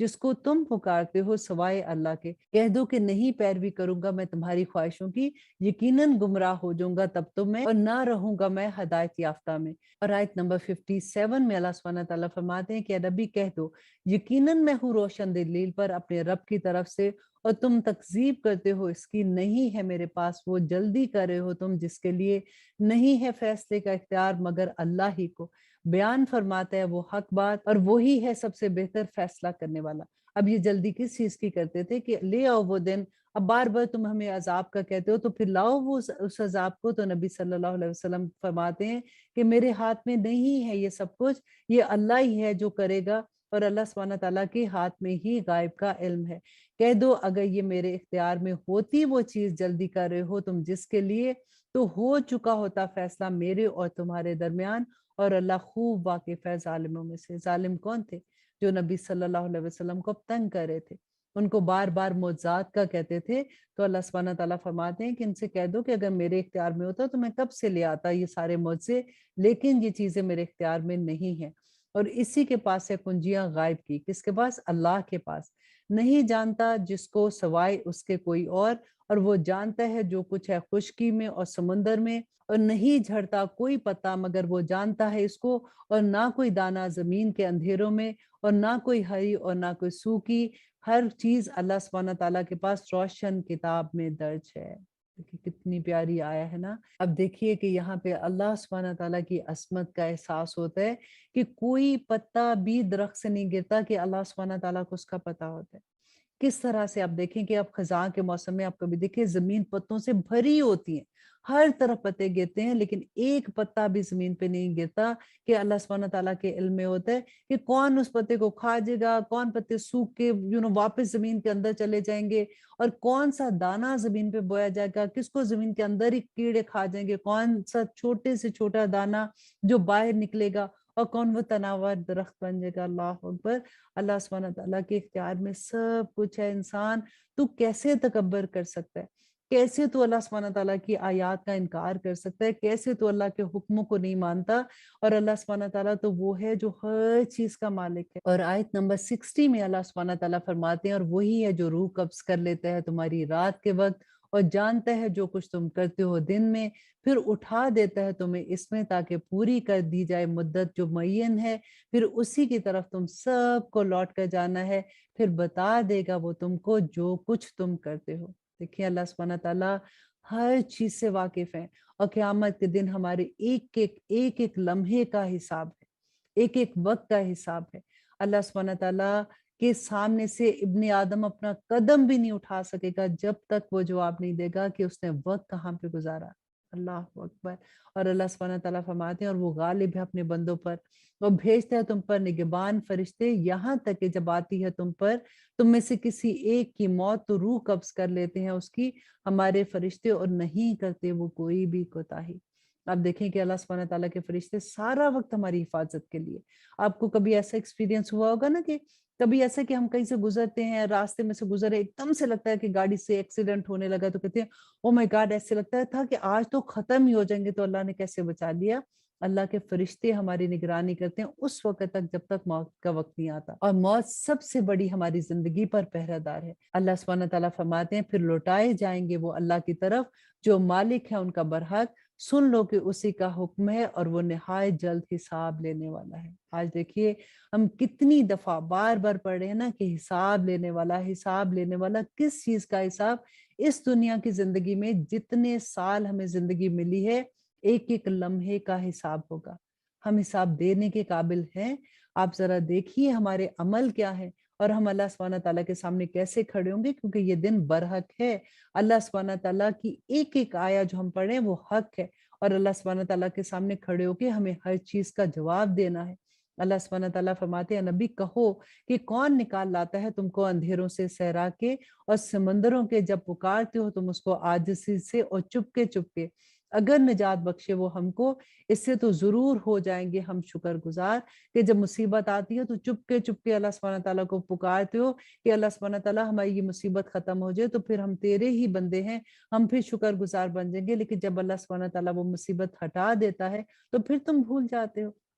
جس کو تم پکارتے ہو سوائے اللہ کے۔ کہہ دو کہ نہیں پیروی کروں گا میں تمہاری خواہشوں کی، یقیناً گمراہ ہو جاؤں گا تب تو میں، اور نہ رہوں گا میں ہدایت یافتہ میں۔ اور آیت نمبر 57 میں اللہ سبحانہ تعالیٰ فرماتے ہیں کہ اے نبی کہہ دو یقیناً میں ہوں روشن دلیل پر اپنے رب کی طرف سے، اور تم تکذیب کرتے ہو اس کی، نہیں ہے میرے پاس وہ جلدی کر رہے ہو تم جس کے لیے نہیں ہے فیصلے کا اختیار مگر اللہ ہی کو۔ بیان فرماتا ہے وہ حق بات، اور وہی ہے سب سے بہتر فیصلہ کرنے والا۔ اب یہ جلدی کس چیز کی کرتے تھے کہ لے آؤ وہ دن، اب بار بار تم ہمیں عذاب کا کہتے ہو تو پھر لاؤ وہ اس عذاب کو۔ تو نبی صلی اللہ علیہ وسلم فرماتے ہیں کہ میرے ہاتھ میں نہیں ہے یہ سب کچھ، یہ اللہ ہی ہے جو کرے گا، اور اللہ سبحانہ تعالیٰ کے ہاتھ میں ہی غائب کا علم ہے۔ کہہ دو اگر یہ میرے اختیار میں ہوتی وہ چیز جلدی کر رہے ہو تم جس کے لیے، تو ہو چکا ہوتا فیصلہ میرے اور تمہارے درمیان، اور اللہ خوب واقف ہے ظالموں میں سے۔ ظالم کون تھے؟ جو نبی صلی اللہ علیہ وسلم کو تنگ کر رہے تھے، ان کو بار بار معجزات کا کہتے تھے۔ تو اللہ سبحانہ تعالیٰ فرماتے ہیں کہ ان سے کہہ دو کہ اگر میرے اختیار میں ہوتا تو میں کب سے لے آتا یہ سارے معجزے، لیکن یہ چیزیں میرے اختیار میں نہیں ہیں۔ اور اسی کے پاس ہے کنجیاں غائب کی، کس کے پاس؟ اللہ کے پاس۔ نہیں جانتا جس کو سوائے اس کے کوئی اور وہ جانتا ہے جو کچھ ہے خشکی میں اور سمندر میں، اور نہیں جھڑتا کوئی پتا مگر وہ جانتا ہے اس کو، اور نہ کوئی دانا زمین کے اندھیروں میں، اور نہ کوئی ہری اور نہ کوئی سوکھی، ہر چیز اللہ سبحانہ تعالیٰ کے پاس روشن کتاب میں درج ہے۔ دیکھیے کتنی پیاری آیا ہے نا۔ اب دیکھیے کہ یہاں پہ اللہ سبحانہ تعالیٰ کی عصمت کا احساس ہوتا ہے کہ کوئی پتا بھی درخت سے نہیں گرتا کہ اللہ سبحانہ تعالیٰ کو اس کا پتا ہوتا ہے۔ کس طرح سے آپ دیکھیں کہ اب خزاں کے موسم میں آپ کبھی دیکھیں زمین پتوں سے بھری ہوتی ہیں، ہر طرف پتے گرتے ہیں، لیکن ایک پتا بھی زمین پہ نہیں گرتا کہ اللہ سبحانہ تعالیٰ کے علم میں ہوتا ہے کہ کون اس پتے کو کھا جائے گا، کون پتے سوکھ کے واپس زمین کے اندر چلے جائیں گے، اور کون سا دانا زمین پہ بویا جائے گا، کس کو زمین کے اندر ہی کیڑے کھا جائیں گے، کون سا چھوٹے سے چھوٹا دانا جو باہر نکلے گا، اور کون وہ تناور درخت بن جائے گا۔ اللہ اکبر۔ اللہ سبحانہ تعالیٰ کے اختیار میں سب کچھ ہے۔ انسان تو کیسے تکبر کر سکتا ہے؟ کیسے تو اللہ سبحانہ تعالیٰ کی آیات کا انکار کر سکتا ہے؟ کیسے تو اللہ کے حکموں کو نہیں مانتا؟ اور اللہ سبحانہ تعالیٰ تو وہ ہے جو ہر چیز کا مالک ہے۔ اور آیت نمبر 60 میں اللہ سبحانہ تعالیٰ فرماتے ہیں اور وہی ہے جو روح قبض کر لیتا ہے تمہاری رات کے وقت، اور جانتا ہے جو کچھ تم کرتے ہو دن میں، پھر اٹھا دیتا ہے تمہیں اس میں تاکہ پوری کر دی جائے مدت جو معین ہے، پھر اسی کی طرف تم سب کو لوٹ کر جانا ہے، پھر بتا دے گا وہ تم کو جو کچھ تم کرتے ہو۔ دیکھیں اللہ سبحانہ تعالیٰ ہر چیز سے واقف ہے، اور قیامت کے دن ہمارے ایک لمحے کا حساب ہے، ایک ایک وقت کا حساب ہے۔ اللہ سبحانہ تعالیٰ کے سامنے سے ابن آدم اپنا قدم بھی نہیں اٹھا سکے گا جب تک وہ جواب نہیں دے گا کہ اس نے وقت کہاں پہ گزارا۔ اللہ اکبر۔ اور اللہ سبحانہ تعالیٰ فرماتے ہیں اور وہ غالب ہے اپنے بندوں پر، وہ بھیجتا ہے تم پر نگہبان فرشتے، یہاں تک کہ جب آتی ہے تم میں سے کسی ایک کی موت تو روح قبض کر لیتے ہیں اس کی ہمارے فرشتے، اور نہیں کرتے وہ کوئی بھی کوتاہی۔ آپ دیکھیں کہ اللہ سبحانہ تعالیٰ کے فرشتے سارا وقت ہماری حفاظت کے لیے۔ آپ کو کبھی ایسا ایکسپیرینس ہوا ہوگا نا کہ کبھی ایسا کہ ہم کہیں سے گزرتے ہیں، راستے میں سے گزرے، ایک دم سے لگتا ہے کہ گاڑی سے ایکسیڈنٹ ہونے لگا، تو کہتے ہیں او مائی گاڈ، ایسے لگتا تھا کہ آج تو ختم ہی ہو جائیں گے، تو اللہ نے کیسے بچا لیا۔ اللہ کے فرشتے ہماری نگرانی کرتے ہیں اس وقت تک جب تک موت کا وقت نہیں آتا، اور موت سب سے بڑی ہماری زندگی پر پہرہ دار ہے۔ اللہ سبحانہ تعالیٰ فرماتے ہیں پھر لوٹائے جائیں گے وہ اللہ کی طرف جو مالک ہے ان کا برحق، سن لو کہ اسی کا حکم ہے اور وہ نہایت جلد حساب لینے والا ہے۔ آج دیکھیے ہم کتنی دفعہ بار بار پڑھ رہے ہیں نا کہ حساب لینے والا، حساب لینے والا۔ کس چیز کا حساب؟ اس دنیا کی زندگی میں جتنے سال ہمیں زندگی ملی ہے، ایک ایک لمحے کا حساب ہوگا۔ ہم حساب دینے کے قابل ہیں؟ آپ ذرا دیکھیے ہمارے عمل کیا ہے، اور ہم اللہ سبحانہ تعالیٰ کے سامنے کیسے کھڑے ہوں گے، کیونکہ یہ دن برحق ہے۔ اللہ سبحانہ تعالیٰ کی ایک ایک آیا جو ہم پڑھیں وہ حق ہے، اور اللہ سبحانہ تعالیٰ کے سامنے کھڑے ہو کے ہمیں ہر چیز کا جواب دینا ہے۔ اللہ سبحانہ تعالیٰ فرماتے ہیں نبی کہو کہ کون نکال لاتا ہے تم کو اندھیروں سے صحرا کے، اور سمندروں کے جب پکارتے ہو تم اس کو عاجزی سے اور چپکے چپکے، اگر نجات بخشے وہ ہم کو، اس سے تو ضرور ہو جائیں گے ہم شکر گزار، کہ جب مصیبت آتی ہے تو چپکے چپکے اللہ سبحانہ تعالیٰ کو پکارتے ہو کہ اللہ سبحانہ تعالیٰ ہماری یہ مصیبت ختم ہو جائے تو پھر ہم تیرے ہی بندے ہیں، ہم پھر شکر گزار بن جائیں گے۔ لیکن جب اللہ سبحانہ تعالیٰ وہ مصیبت ہٹا دیتا ہے تو پھر تم بھول جاتے ہو۔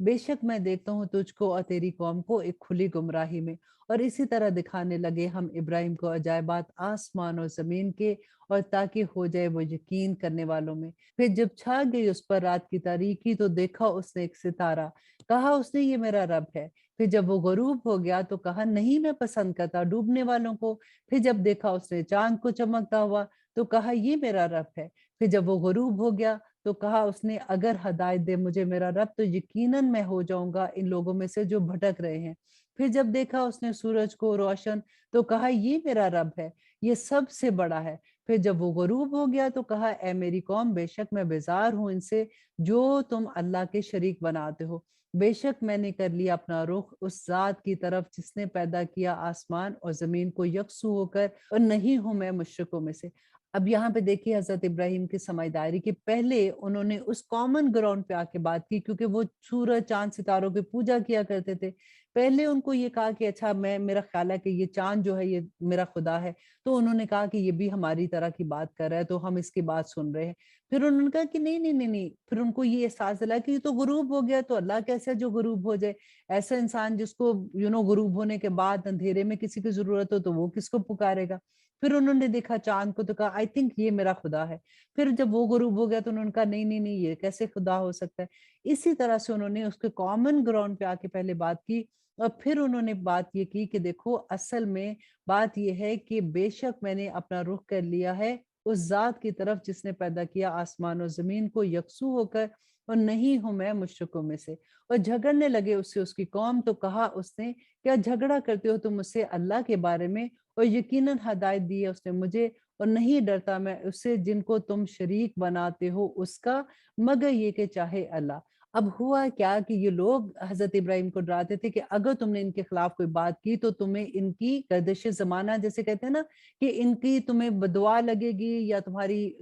بے شک میں دیکھتا ہوں تجھ کو اور تیری قوم کو ایک کھلی گمراہی میں۔ اور اسی طرح دکھانے لگے ہم ابراہیم کو عجائبات آسمان اور زمین کے، اور تاکہ ہو جائے وہ یقین کرنے والوں میں۔ پھر جب چھا گئی اس پر رات کی تاریکی تو دیکھا اس نے ایک ستارہ، کہا اس نے یہ میرا رب ہے۔ پھر جب وہ غروب ہو گیا تو کہا نہیں میں پسند کرتا ڈوبنے والوں کو۔ پھر جب دیکھا اس نے چاند کو چمکتا ہوا تو کہا یہ میرا رب ہے۔ پھر جب وہ غروب ہو گیا تو کہا اس نے اگر ہدایت دے مجھے میرا رب تو یقیناً میں ہو جاؤں گا ان لوگوں میں سے جو بھٹک رہے ہیں۔ پھر جب دیکھا اس نے سورج کو روشن تو کہا یہ میرا رب ہے، یہ سب سے بڑا ہے۔ پھر جب وہ غروب ہو گیا تو کہا اے میری قوم بے شک میں بیزار ہوں ان سے جو تم اللہ کے شریک بناتے ہو۔ بے شک میں نے کر لیا اپنا رخ اس ذات کی طرف جس نے پیدا کیا آسمان اور زمین کو یکسو ہو کر، اور نہیں ہوں میں مشرکوں میں سے۔ اب یہاں پہ دیکھیے حضرت ابراہیم کی سمجھداری کے پہلے انہوں نے اس کامن گراؤنڈ پہ آ کے بات کی، کیونکہ وہ سورج چاند ستاروں کی پوجا کیا کرتے تھے۔ پہلے ان کو یہ کہا کہ اچھا میرا خیال ہے کہ یہ چاند جو ہے یہ میرا خدا ہے، تو انہوں نے کہا کہ یہ بھی ہماری طرح کی بات کر رہا ہے تو ہم اس کی بات سن رہے ہیں۔ پھر انہوں نے کہا کہ نہیں نہیں نہیں نہیں، پھر ان کو یہ احساس دلا کہ یہ تو غروب ہو گیا، تو اللہ کیسا جو غروب ہو جائے؟ ایسا انسان جس کو غروب ہونے کے بعد اندھیرے میں کسی کی ضرورت ہو تو وہ کس کو پکارے گا؟ پھر انہوں نے دیکھا چاند کو تو کہا آئی تھنک یہ میرا خدا ہے۔ پھر جب وہ غروب ہو گیا تو انہوں نے کہا نہیں نہیں نہیں، یہ کیسے خدا ہو سکتا ہے؟ اسی طرح سے انہوں نے اس کے کامن گراؤنڈ پہ آ کے پہلے بات کی، اور پھر انہوں نے بات یہ کی کہ دیکھو اصل میں بات یہ ہے کہ بے شک میں نے اپنا رخ کر لیا ہے اس ذات کی طرف جس نے پیدا کیا آسمان اور زمین کو یکسو ہو کر، اور نہیں ہوں میں مشرکوں میں سے۔ اور جھگڑنے لگے اس سے اس کی قوم، تو کہا اس نے کیا جھگڑا کرتے ہو تم مجھ سے اللہ کے بارے میں؟ اور یقیناً ہدایت دی ہے اس نے مجھے، اور نہیں ڈرتا میں اس سے جن کو تم شریک بناتے ہو اس کا، مگر یہ کہ چاہے اللہ۔ اب ہوا کیا کہ یہ لوگ حضرت ابراہیم کو ڈراتے تھے کہ اگر تم نے ان کے خلاف کوئی بات کی تو تمہیں ان کی گردش زمانہ جیسے کہتے ہیں نا، کہ ان کی تمہیں بدعا لگے گی یا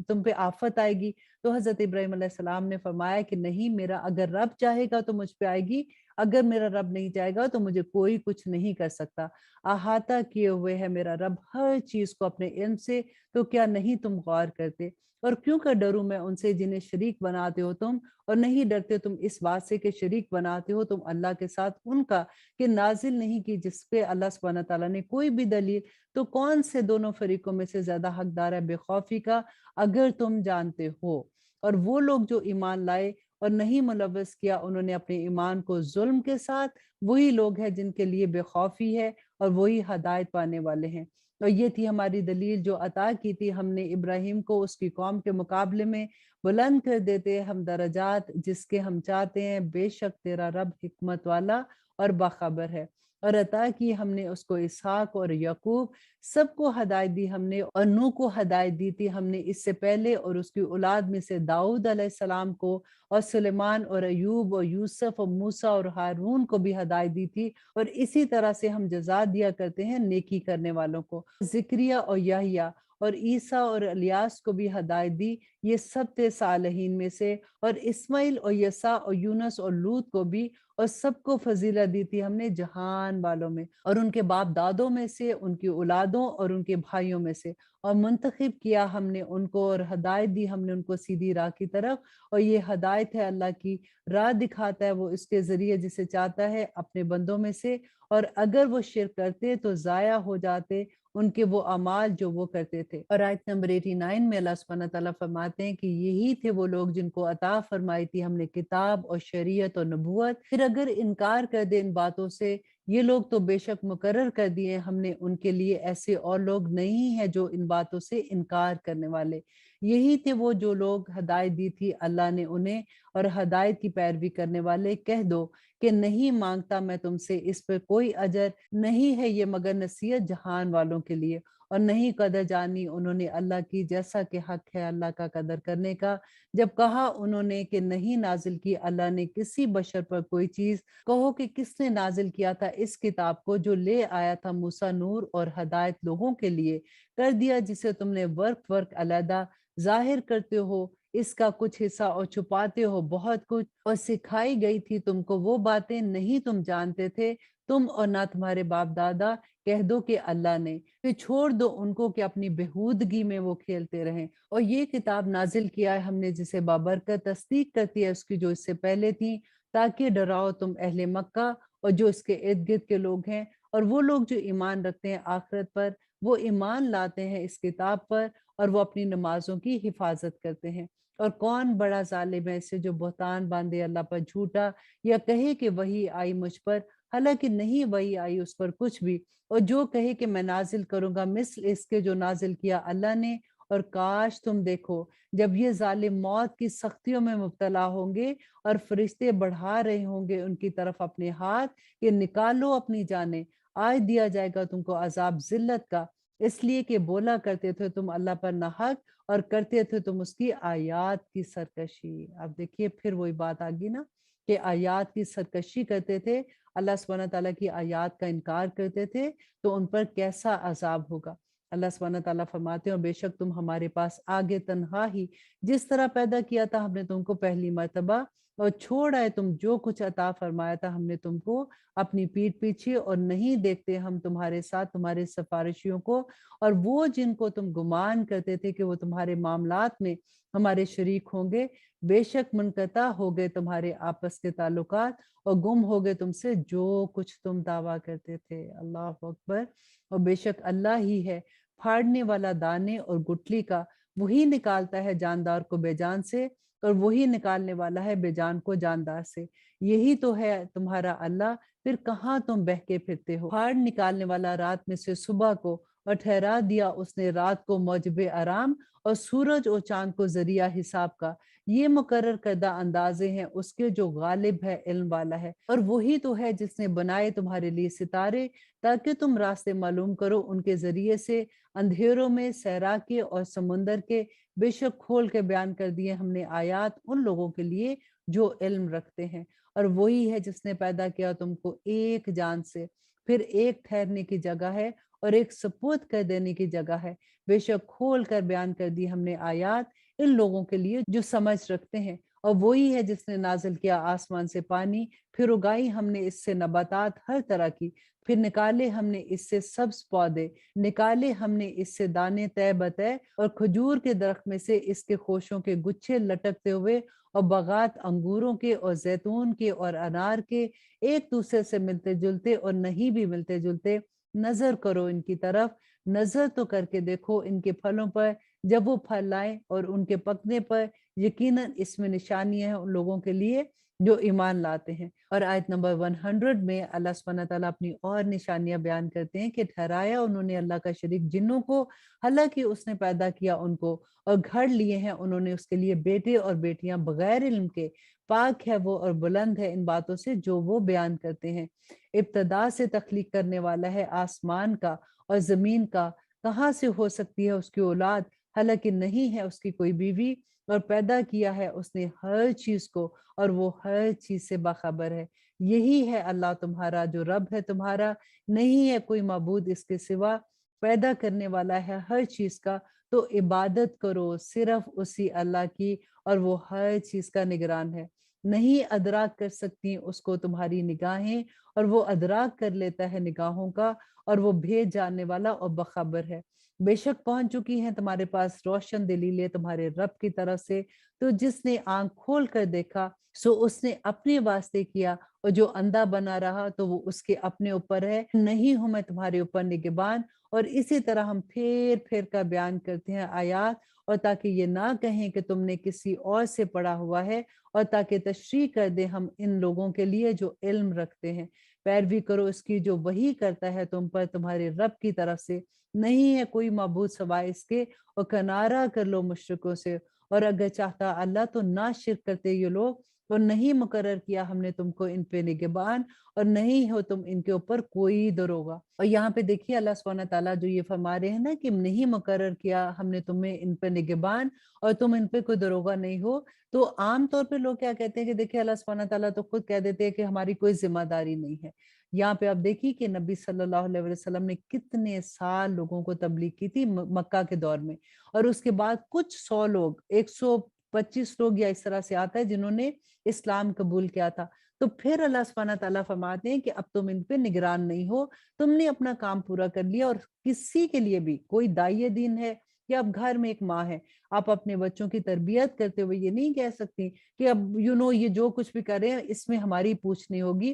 تم پہ آفت آئے گی۔ تو حضرت ابراہیم علیہ السلام نے فرمایا کہ نہیں، میرا اگر رب چاہے گا تو مجھ پہ آئے گی، اگر میرا رب نہیں چاہے گا تو مجھے کوئی کچھ نہیں کر سکتا۔ احاطہ کیے ہوئے ہے میرا رب ہر چیز کو اپنے علم سے، تو کیا نہیں تم غور کرتے؟ اور کیوں کر ڈروں میں ان سے جنہیں شریک بناتے ہو تم، اور نہیں ڈرتے تم اس بات سے کہ شریک بناتے ہو تم اللہ کے ساتھ ان کا، کہ نازل نہیں کی جس پہ اللہ سبحانہ تعالیٰ نے کوئی بھی دلیل، تو کون سے دونوں فریقوں میں سے زیادہ حقدار ہے بے خوفی کا اگر تم جانتے ہو؟ اور وہ لوگ جو ایمان لائے اور نہیں ملوث کیا انہوں نے اپنے ایمان کو ظلم کے ساتھ، وہی لوگ ہیں جن کے لیے بے خوفی ہے اور وہی ہدایت پانے والے ہیں۔ اور یہ تھی ہماری دلیل جو عطا کی تھی ہم نے ابراہیم کو اس کی قوم کے مقابلے میں، بلند کر دیتے ہم درجات جس کے ہم چاہتے ہیں، بے شک تیرا رب حکمت والا اور باخبر ہے۔ اور عطا کی ہم نے اس کو اسحاق اور یعقوب، سب کو ہدایت دی ہم نے، اور نوح کو ہدایت دی تھی ہم نے اس سے پہلے، اور اس کی اولاد میں سے داؤد علیہ السلام کو، اور سلیمان اور ایوب اور یوسف اور موسیٰ اور ہارون کو بھی ہدایت دی تھی، اور اسی طرح سے ہم جزا دیا کرتے ہیں نیکی کرنے والوں کو۔ ذکریہ اور یحییٰ اور عیسیٰ اور الیاس کو بھی ہدایت دی، یہ سب تھے صالحین میں سے، اور اسماعیل اور یسع اور یونس اور لوط کو بھی، اور سب کو فضیلت دی تھی ہم نے جہان والوں میں اور ان کے باپ دادوں میں سے، ان کی اولادوں اور ان کے بھائیوں میں سے، اور منتخب کیا ہم نے ان کو، اور ہدایت دی ہم نے ان کو سیدھی راہ کی طرف۔ اور یہ ہدایت ہے اللہ کی راہ دکھاتا ہے وہ اس کے ذریعے جسے چاہتا ہے اپنے بندوں میں سے، اور اگر وہ شرک کرتے تو ضائع ہو جاتے ان کے وہ اعمال جو وہ کرتے تھے۔ اور آیت نمبر 89 میں اللہ سبحانہ تعالیٰ فرماتے ہیں کہ یہی تھے وہ لوگ جن کو عطا فرمائی تھی ہم نے کتاب اور شریعت اور نبوت، پھر اگر انکار کر دے ان باتوں سے، یہ لوگ تو بے شک مقرر کر دیے ہم نے ان کے لیے ایسے اور لوگ نہیں ہیں جو ان باتوں سے انکار کرنے والے۔ یہی تھے وہ جو لوگ ہدایت دی تھی اللہ نے انہیں، اور ہدایت کی پیروی کرنے والے کہہ دو کہ نہیں مانگتا میں تم سے اس پر کوئی اجر، نہیں ہے یہ مگر نصیحت جہان والوں کے لیے۔ اور نہیں قدر جانی انہوں نے اللہ کی جیسا کہ حق ہے اللہ کا قدر کرنے کا، جب کہا انہوں نے کہ نہیں نازل کی اللہ نے کسی بشر پر کوئی چیز، کہو کہ کس نے نازل کیا تھا اس کتاب کو جو لے آیا تھا موسیٰ نور اور ہدایت لوگوں کے لیے، کر دیا جسے تم نے ورق علیحدہ، ظاہر کرتے ہو اس کا کچھ حصہ اور چھپاتے ہو بہت کچھ، اور سکھائی گئی تھی تم کو وہ باتیں نہیں تم جانتے تھے تم اور نہ تمہارے باپ دادا، کہہ دو کہ اللہ نے، پھر چھوڑ دو ان کو کہ اپنی بہودگی میں وہ کھیلتے رہیں۔ اور یہ کتاب نازل کیا ہے ہم نے جسے بابرکت تصدیق کرتی ہے اس کی جو اس سے پہلے تھی، تاکہ ڈراؤ تم اہل مکہ اور جو اس کے ارد گرد کے لوگ ہیں، اور وہ لوگ جو ایمان رکھتے ہیں آخرت پر، وہ ایمان لاتے ہیں اس کتاب پر، اور وہ اپنی نمازوں کی حفاظت کرتے ہیں۔ اور کون بڑا ظالم ہے اس سے جو بہتان باندھے اللہ پر جھوٹا، یا کہے کہ وہی آئی مجھ پر، حالانکہ نہیں وہی آئی اس پر کچھ بھی، اور جو کہے کہ میں نازل کروں گا مثل اس کے جو نازل کیا اللہ نے۔ اور کاش تم دیکھو جب یہ ظالم موت کی سختیوں میں مبتلا ہوں گے اور فرشتے بڑھا رہے ہوں گے ان کی طرف اپنے ہاتھ کہ نکالو اپنی جانیں، آج دیا جائے گا تم کو عذاب ذلت کا، اس لیے کہ بولا کرتے تھے تم اللہ پر ناحق اور کرتے تھے تم اس کی آیات کی سرکشی۔ اب دیکھیے پھر وہی بات آگی نا کہ آیات کی سرکشی کرتے تھے، اللہ سبحانہ تعالیٰ کی آیات کا انکار کرتے تھے، تو ان پر کیسا عذاب ہوگا۔ اللہ سبحانہ تعالیٰ فرماتے ہیں اور بے شک تم ہمارے پاس آگے تنہا ہی جس طرح پیدا کیا تھا ہم نے تم کو پہلی مرتبہ، اور چھوڑ آئے تم جو کچھ عطا فرمایا تھا ہم نے تم کو اپنی پیٹھ پیچھے، اور نہیں دیکھتے ہم تمہارے ساتھ تمہارے سفارشیوں کو، اور وہ جن کو تم گمان کرتے تھے کہ وہ تمہارے معاملات میں ہمارے شریک ہوں گے، بے شک منقطع ہو گئے تمہارے آپس کے تعلقات، اور گم ہو گئے تم سے جو کچھ تم دعویٰ کرتے تھے۔ اللہ اکبر۔ اور بے شک اللہ ہی ہے پھاڑنے والا دانے اور گٹلی کا، وہی نکالتا ہے جاندار کو بے جان سے، اور وہی نکالنے والا ہے بے جان کو جاندار سے، یہی تو ہے تمہارا اللہ، پھر کہاں تم بہکے پھرتے ہو۔ پھاڑ نکالنے والا رات میں سے صبح کو، اور ٹھہرا دیا اس نے رات کو موجب آرام، اور سورج اور چاند کو ذریعہ حساب کا، یہ مقرر کردہ اندازے ہیں اس کے جو غالب ہے علم والا ہے۔ اور وہی تو ہے جس نے بنائے تمہارے لیے ستارے تاکہ تم راستے معلوم کرو ان کے ذریعے سے، اندھیروں میں صحرا کے اور سمندر کے، بے شک کھول کے بیان کر دیے ہم نے آیات ان لوگوں کے لیے جو علم رکھتے ہیں۔ اور وہی ہے جس نے پیدا کیا تم کو ایک جان سے، پھر ایک ٹھہرنے کی جگہ ہے اور ایک سپرد کر دینے کی جگہ ہے، بے شک کھول کر بیان کر دی ہم نے آیات ان لوگوں کے لیے جو سمجھ رکھتے ہیں۔ اور وہی ہے جس نے نازل کیا آسمان سے پانی، پھر اگائی ہم نے اس سے نباتات ہر طرح کی، پھر نکالے ہم نے اس سے سبز پودے، نکالے ہم نے اس سے دانے طے بطے، اور کھجور کے درخت میں سے اس کے خوشوں کے گچھے لٹکتے ہوئے، اور باغات انگوروں کے اور زیتون کے اور انار کے، ایک دوسرے سے ملتے جلتے اور نہیں بھی ملتے جلتے۔ نظر کرو ان کی طرف، نظر تو کر کے دیکھو ان کے پھلوں پر جب وہ پھل لائیں، اور ان کے پکنے پر، یقیناً اس میں نشانیاں ہیں ان لوگوں کے لیے جو ایمان لاتے ہیں۔ اور آیت نمبر 100 میں اللہ سبحانہ تعالیٰ اپنی اور نشانیاں بیان کرتے ہیں کہ ٹھہرایا انہوں نے اللہ کا شریک جنوں کو، حالانکہ اس نے پیدا کیا ان کو، اور گھڑ لیے ہیں انہوں نے اس کے لیے بیٹے اور بیٹیاں بغیر علم کے، پاک ہے وہ اور بلند ہے ان باتوں سے جو وہ بیان کرتے ہیں۔ ابتدا سے تخلیق کرنے والا ہے آسمان کا اور زمین کا، کہاں سے ہو سکتی ہے اس کی اولاد، حالانکہ نہیں ہے اس کی کوئی بیوی، اور پیدا کیا ہے اس نے ہر چیز کو، اور وہ ہر چیز سے باخبر ہے۔ یہی ہے اللہ تمہارا جو رب ہے تمہارا، نہیں ہے کوئی معبود اس کے سوا، پیدا کرنے والا ہے ہر چیز کا، تو عبادت کرو صرف اسی اللہ کی، اور وہ ہر چیز کا نگران ہے۔ نہیں ادراک کر سکتی اس کو تمہاری نگاہیں، اور وہ ادراک کر لیتا ہے نگاہوں کا، اور وہ بھید جاننے والا اور باخبر ہے۔ بے شک پہنچ چکی ہیں تمہارے پاس روشن دلیلیں تمہارے رب کی طرف سے، تو جس نے آنکھ کھول کر دیکھا سو اس نے اپنے واسطے کیا، اور جو اندھا بنا رہا تو وہ اس کے اپنے اوپر ہے، نہیں ہوں میں تمہارے اوپر نگہبان۔ اور اسی طرح ہم پھر پھر کر بیان کرتے ہیں آیات، اور تاکہ یہ نہ کہیں کہ تم نے کسی اور سے پڑھا ہوا ہے، اور تاکہ تشریح کر دیں ہم ان لوگوں کے لیے جو علم رکھتے ہیں۔ پیروی کرو اس کی جو وحی کرتا ہے تم پر تمہارے رب کی طرف سے، نہیں ہے کوئی معبود سوائے اس کے، اور کنارہ کر لو مشرکوں سے۔ اور اگر چاہتا اللہ تو نہ شرک کرتے یہ لوگ، اور نہیں مقرر کیا ہم نے تم کو ان پہ نگہبان، اور نہیں ہو تم ان کے اوپر کوئی دروغہ۔ اور یہاں پہ دیکھیے اللہ سبحانہ تعالیٰ جو یہ فرما رہے ہیں نا کہ نہیں مقرر کیا ہم نے تمہیں ان پہ نگہبان، اور تم ان پہ کوئی دروغہ نہیں ہو، تو عام طور پہ لوگ کیا کہتے ہیں کہ دیکھیے اللہ سبحانہ تعالیٰ تو خود کہہ دیتے ہیں کہ ہماری کوئی ذمہ داری نہیں ہے۔ یہاں پہ آپ دیکھیے کہ نبی صلی اللہ علیہ وسلم نے کتنے سال لوگوں کو تبلیغ کی تھی مکہ کے دور میں، اور اس کے بعد کچھ 100 لوگ، 125 لوگ یا اس طرح سے آتا ہے جنہوں نے اسلام قبول کیا تھا۔ تو پھر اللہ سبحانہ تعالیٰ فرماتے ہیں کہ اب تم ان پہ نگران نہیں ہو، تم نے اپنا کام پورا کر لیا، اور کسی کے لیے بھی کوئی داعی دین ہے کہ آپ گھر میں ایک ماں ہیں، آپ اپنے بچوں کی تربیت کرتے ہوئے یہ نہیں کہہ سکتی کہ اب یہ جو کچھ بھی کر رہے ہیں اس میں ہماری پوچھ نہیں ہوگی۔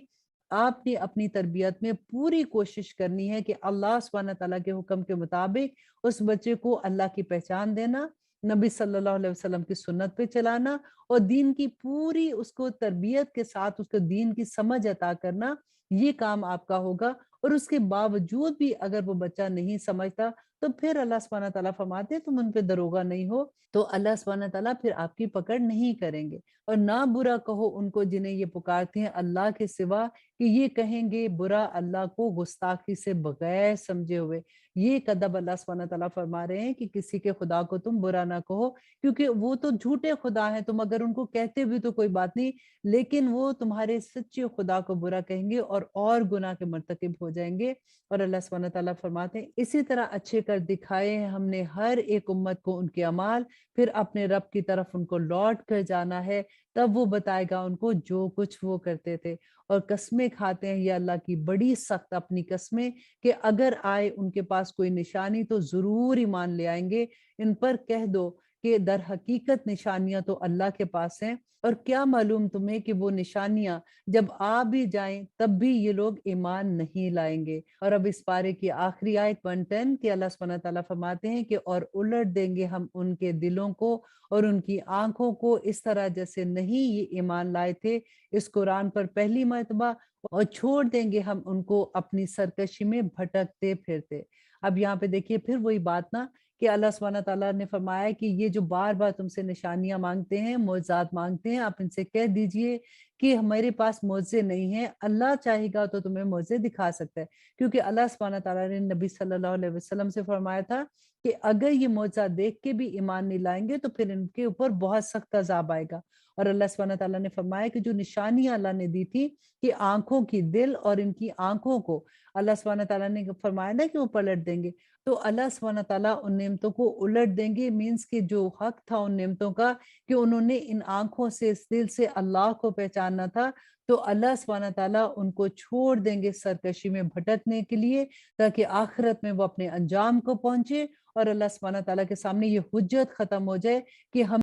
آپ نے اپنی تربیت میں پوری کوشش کرنی ہے کہ اللہ سبحانہ تعالیٰ کے حکم کے مطابق اس بچے کو اللہ کی پہچان دینا، نبی صلی اللہ علیہ وسلم کی سنت پہ چلانا، اور دین کی پوری اس کو تربیت کے ساتھ اس کو دین کی سمجھ عطا کرنا، یہ کام آپ کا ہوگا۔ اور اس کے باوجود بھی اگر وہ بچہ نہیں سمجھتا تو پھر اللہ سبحانہ تعالیٰ فرماتے ہیں تم ان پہ دروغہ نہیں ہو، تو اللہ سبحانہ تعالیٰ پھر آپ کی پکڑ نہیں کریں گے۔ اور نہ برا کہو ان کو جنہیں یہ پکارتے ہیں اللہ کے سوا، کہ یہ کہیں گے برا اللہ کو گستاخی سے بغیر سمجھے ہوئے۔ یہ ادب اللہ سبحانہ تعالیٰ فرما رہے ہیں کہ کسی کے خدا کو تم برا نہ کہو، کیونکہ وہ تو جھوٹے خدا ہیں، تم اگر ان کو کہتے بھی تو کوئی بات نہیں، لیکن وہ تمہارے سچے خدا کو برا کہیں گے اور گناہ کے مرتکب ہو جائیں گے۔ اور اللہ سبحانہ تعالیٰ فرماتے ہیں اسی طرح اچھے کر دکھائے ہیں ہم نے ہر ایک امت کو ان کے اعمال، پھر اپنے رب کی طرف ان کو لوٹ کر جانا ہے، تب وہ بتائے گا ان کو جو کچھ وہ کرتے تھے۔ اور قسمیں کھاتے ہیں یہ اللہ کی بڑی سخت اپنی قسمیں، کہ اگر آئے ان کے پاس کوئی نشانی تو ضرور ایمان لے آئیں گے۔ ان پر کہہ دو کہ در حقیقت نشانیاں تو اللہ کے پاس ہیں، اور کیا معلوم تمہیں کہ وہ نشانیاں جب آ بھی جائیں تب بھی یہ لوگ ایمان نہیں لائیں گے۔ اور اب اس پارے کی آخری آیت 110 کہ اللہ سبحانہ تعالیٰ فرماتے ہیں کہ اور الٹ دیں گے ہم ان کے دلوں کو اور ان کی آنکھوں کو اس طرح جیسے نہیں یہ ایمان لائے تھے اس قرآن پر پہلی مرتبہ، اور چھوڑ دیں گے ہم ان کو اپنی سرکشی میں بھٹکتے پھرتے۔ اب یہاں پہ دیکھیے پھر وہی بات نا، کہ اللہ سبحانہ تعالیٰ نے فرمایا کہ یہ جو بار بار تم سے نشانیاں مانگتے ہیں، معجزات مانگتے ہیں، آپ ان سے کہہ دیجئے کہ ہمارے پاس معجزے نہیں ہیں، اللہ چاہے گا تو تمہیں معجزے دکھا سکتا ہے، کیونکہ اللہ سبحانہ تعالیٰ نے نبی صلی اللہ علیہ وسلم سے فرمایا تھا کہ اگر یہ معجزہ دیکھ کے بھی ایمان نہیں لائیں گے تو پھر ان کے اوپر بہت سخت عذاب آئے گا۔ اور اللہ سبحانہ تعالیٰ نے فرمایا کہ جو نشانیاں اللہ نے دی تھی کہ آنکھوں کی دل اور ان کی آنکھوں کو اللہ سبحانہ تعالیٰ نے فرمایا نا کہ وہ پلٹ دیں گے، تو اللہ سبحانہ تعالیٰ ان نعمتوں کو الٹ دیں گے، مینس کہ جو حق تھا ان نعمتوں کا کہ انہوں نے ان آنکھوں سے اس دل سے اللہ کو پہچاننا تھا، تو اللہ سبحانہ تعالیٰ ان کو چھوڑ دیں گے سرکشی میں بھٹکنے کے لیے، تاکہ آخرت میں وہ اپنے انجام کو پہنچے اور اللہ سبحانہ تعالیٰ کے سامنے یہ حجت ختم ہو جائے کہ ہم